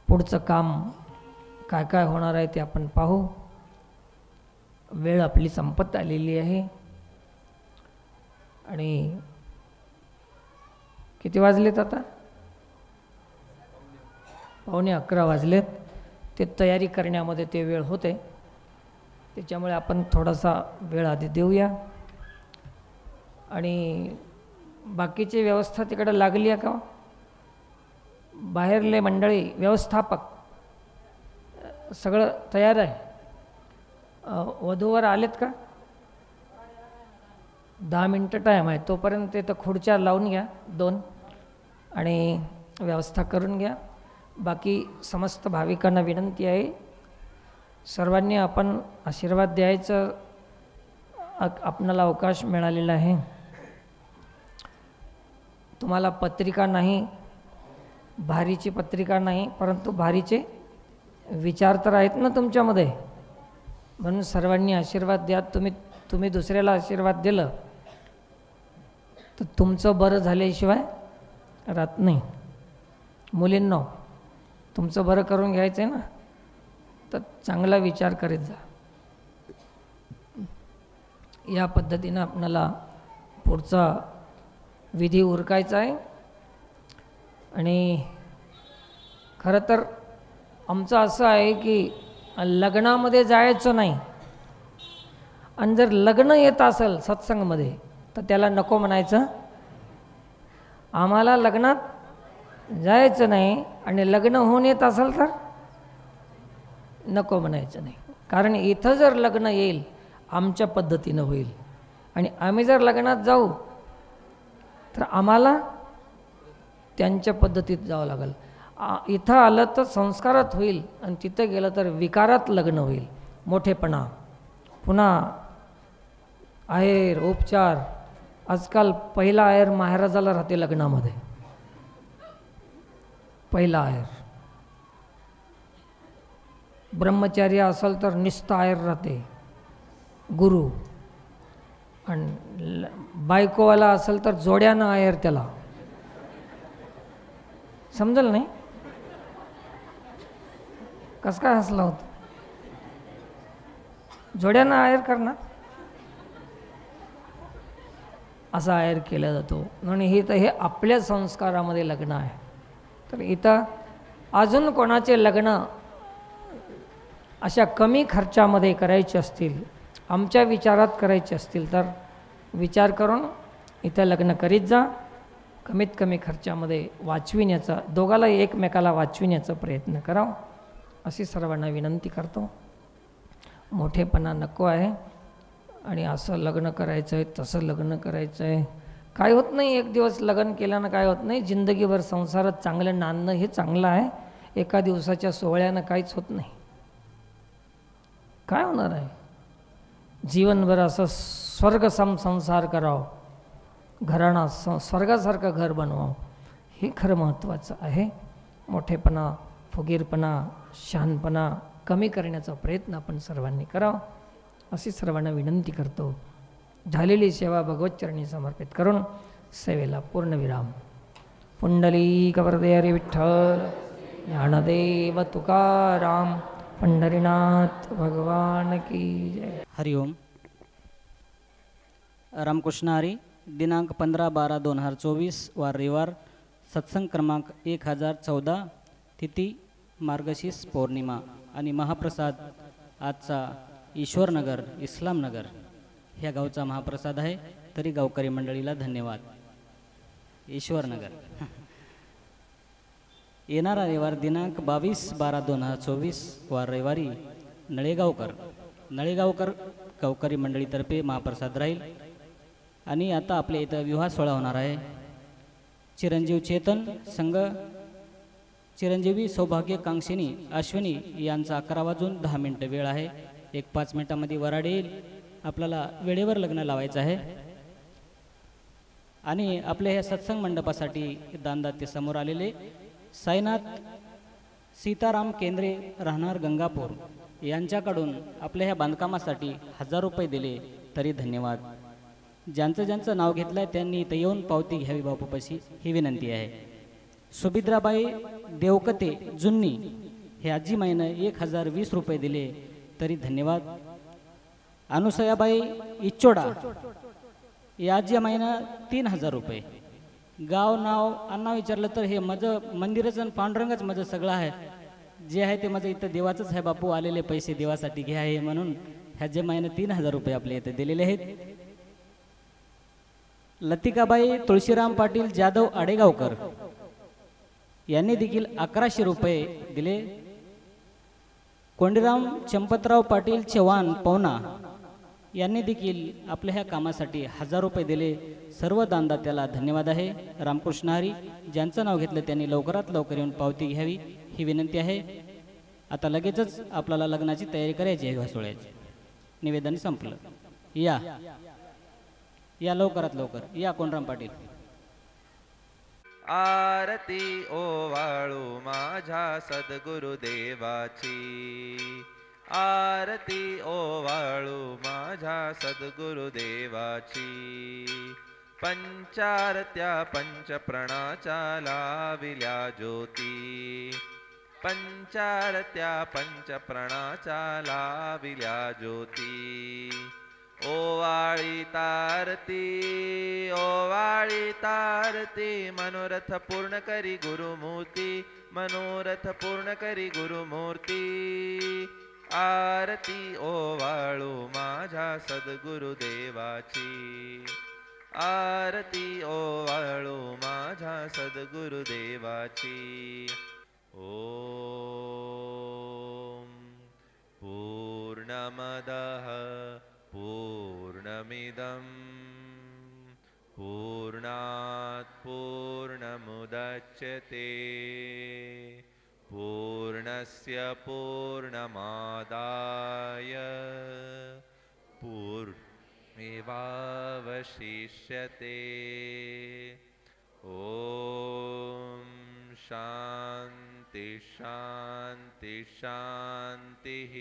पुढचं काम काय काय होणार आहे ते आपण पाहू. वेळ आपली संपत आलेली आहे. आणि किती वाजलेत आता? 11:15 वाजलेत. ते तयारी करण्यामध्ये ते वेळ होते, त्याच्यामुळे आपण थोडासा वेळ आधी देऊया. आणि बाकीची व्यवस्था तिकडे लागली आहे का? बाहेरले मंडळी, व्यवस्थापक सगळं तयार आहे? वधूवर आलेत का? 10 मिनटं टाईम आहे. तोपर्यंत ते तर खुर्च्या लावून घ्या 2 आणि व्यवस्था करून घ्या. बाकी समस्त भाविकांना विनंती आहे, सर्वांनी आपण आशीर्वाद द्यायचं आपणाला अवकाश मिळालेला आहे. तुम्हाला पत्रिका नाही, भारीची पत्रिका नाही, परंतु भारीचे विचार तर आहेत ना तुमच्यामध्ये. म्हणून सर्वांनी आशीर्वाद द्या. तुम्ही दुसऱ्याला आशीर्वाद दिलं तर तुमचं बरं झाल्याशिवाय राहत नाही. मुलींनो, तुमचं बरं करून घ्यायचं आहे ना, तर चांगला विचार करीत जा. या पद्धतीनं आपणाला पुढचा विधी उरकायचा आहे. आणि खरं तर आमचं असं आहे की लग्नामध्ये जायचं नाही. आणि जर लग्न येत असेल सत्संगमध्ये तर त्याला नको म्हणायचं. आम्हाला लग्नात जायचं नाही आणि लग्न होऊन येत असेल तर नको म्हणायचं नाही. कारण इथं जर लग्न येईल आमच्या पद्धतीनं होईल, आणि आम्ही जर लग्नात जाऊ तर आम्हाला त्यांच्या पद्धतीत जावं लागेल. इथं आलं तर संस्कारात होईल आणि तिथं गेलं तर विकारात लग्न होईल. मोठेपणा, पुन्हा आहेर, उपचार, आजकाल पहिला आयर महाराजाला राहते लग्नामध्ये, पहिला आयर. ब्रह्मचार्य असेल तर निस्ता आयर राहते गुरु, आणि बायकोवाला असेल तर जोड्यानं आयर त्याला. समजलं नाही? कसं काय हसला होता? जोड्यानं आयर करणार, असा आयर केला जातो. म्हणून हे आपल्या संस्कारामध्ये लग्न आहे. तर इथं अजून कोणाचे लग्न अशा कमी खर्चामध्ये करायचे असतील, आमच्या विचारात करायचे असतील, तर विचार करून इथं लग्न करीत जा. कमीत कमी खर्चामध्ये वाचविण्याचा, दोघाला एकमेकाला वाचविण्याचा प्रयत्न करावा, अशी सर्वांना विनंती करतो. मोठेपणा नको आहे, आणि असं लग्न करायचं आहे, तसं लग्न करायचं आहे, काय होत नाही. एक दिवस लग्न केल्यानं काय होत नाही. जिंदगीभर संसारात चांगलं नांदणं हे चांगलं आहे. एका दिवसाच्या सोहळ्यानं काहीच होत नाही. काय होणार आहे? जीवनभर असं स्वर्गसम संसार करावं, घराणा स्वर्गासारखं घर बनवावं, हे खरं महत्त्वाचं आहे. मोठेपणा, फुगीरपणा, शहाणपणा कमी करण्याचा प्रयत्न आपण सर्वांनी करावा, अशी सर्वांना विनंती करतो. झालेली सेवा भगवतचरणी समर्पित करून सेवेला पूर्णविराम. पुंडलिक वरदे हरी विठ्ठल, ज्ञानदेव तुकाराम, पंढरीनाथ भगवान की जय. हरिओम. रामकृष्ण हरी. दिनांक 15/12/2024 वार रविवार. सत्संग क्रमांक 1014. तिथी मार्गशीर्ष पौर्णिमा. आणि महाप्रसाद आजचा ईश्वरनगर, इस्लामनगर ह्या गावचा महाप्रसाद आहे. तरी गावकरी मंडळीला धन्यवाद. ईश्वरनगर. येणारा रविवार दिनांक 22/12/2024 वार रविवारी नळेगावकर गावकरी मंडळीतर्फे महाप्रसाद राहील. आणि आता आपल्या इथं विवाह सोहळा होणार आहे. चिरंजीव चेतन संघ चिरंजीवी सौभाग्यकांक्षिणी अश्विनी यांचा 11:10 वेळ आहे. 1-5 मिनिटामध्ये वराड येईल. आपल्याला वेळेवर लग्न लावायचं आहे. आणि आपल्या ह्या सत्संग मंडपासाठी दानदाते समोर आलेले साईनाथ सीताराम केंद्रे राहणार गंगापूर यांच्याकडून आपल्या ह्या बांधकामासाठी 1000 रुपये दिले तरी धन्यवाद. ज्यांचं नाव घेतलं आहे त्यांनी इथं येऊन पावती घ्यावी बापूपाशी, ही विनंती आहे. सुभिद्राबाई देवकते जुन्नी हे आजीमाईनं 1020 रुपये दिले तरी धन्यवाद. अनुसयाबाई इच्चोडा या आजीमाईनं 3000 रुपये. गाव नाव अण्णा विचारलं तर हे माझं मंदिरच आणि पांडुरंगच माझं सगळं आहे. जे आहे ते माझं इथं देवाचंच आहे बापू, आलेले पैसे देवासाठी घ्या आहे म्हणून ह्या आजीमाईनं 3000 रुपये आपल्या इथं दिलेले आहेत. लतिकाबाई तुळशीराम पाटील जाधव आडेगावकर यांनी देखील 1100 रुपये दिले. कोंडीराम चंपतराव पाटील चव्हाण पवना यांनी देखील आपल्या ह्या कामासाठी 1000 रुपये दिले. सर्व दानदात्याला धन्यवाद आहे. रामकृष्ण हरी. ज्यांचं नाव घेतलं त्यांनी लवकरात लवकर येऊन पावती घ्यावी, ही विनंती आहे. आता लगेचच आपल्याला लग्नाची तयारी करायची आहे. सोहळ्याची निवेदन संपलं. या लवकरात लवकर या. कोंडराम पाटील. आरती ओवाळू माझ्या सद्गुरुदेवाची, आरती ओवाळू माझ्या सद्गुरुदेवाची. पंचारत्या पंचप्रणाच्या लाविल्या ज्योती, पंचारत्या पंचप्रणाच्या लाविल्या ज्योती. ओवाळी तारती, ओवाळी तारती, मनोरथ पूर्ण करी गुरुमूर्ती, मनोरथ पूर्ण करी गुरुमूर्ती. आरती ओवाळू माझ्या सद्गुरुदेवाची, आरती ओवाळू माझ्या सद्गुरुदेवाची. ओम पूर्णमदः पूर्णमिदं पूर्णात् पूर्णमुदच्यते पूर्णस्य पूर्णमादाय एवावशिष्यते। ॐ शान्ति शान्ति शान्तिः।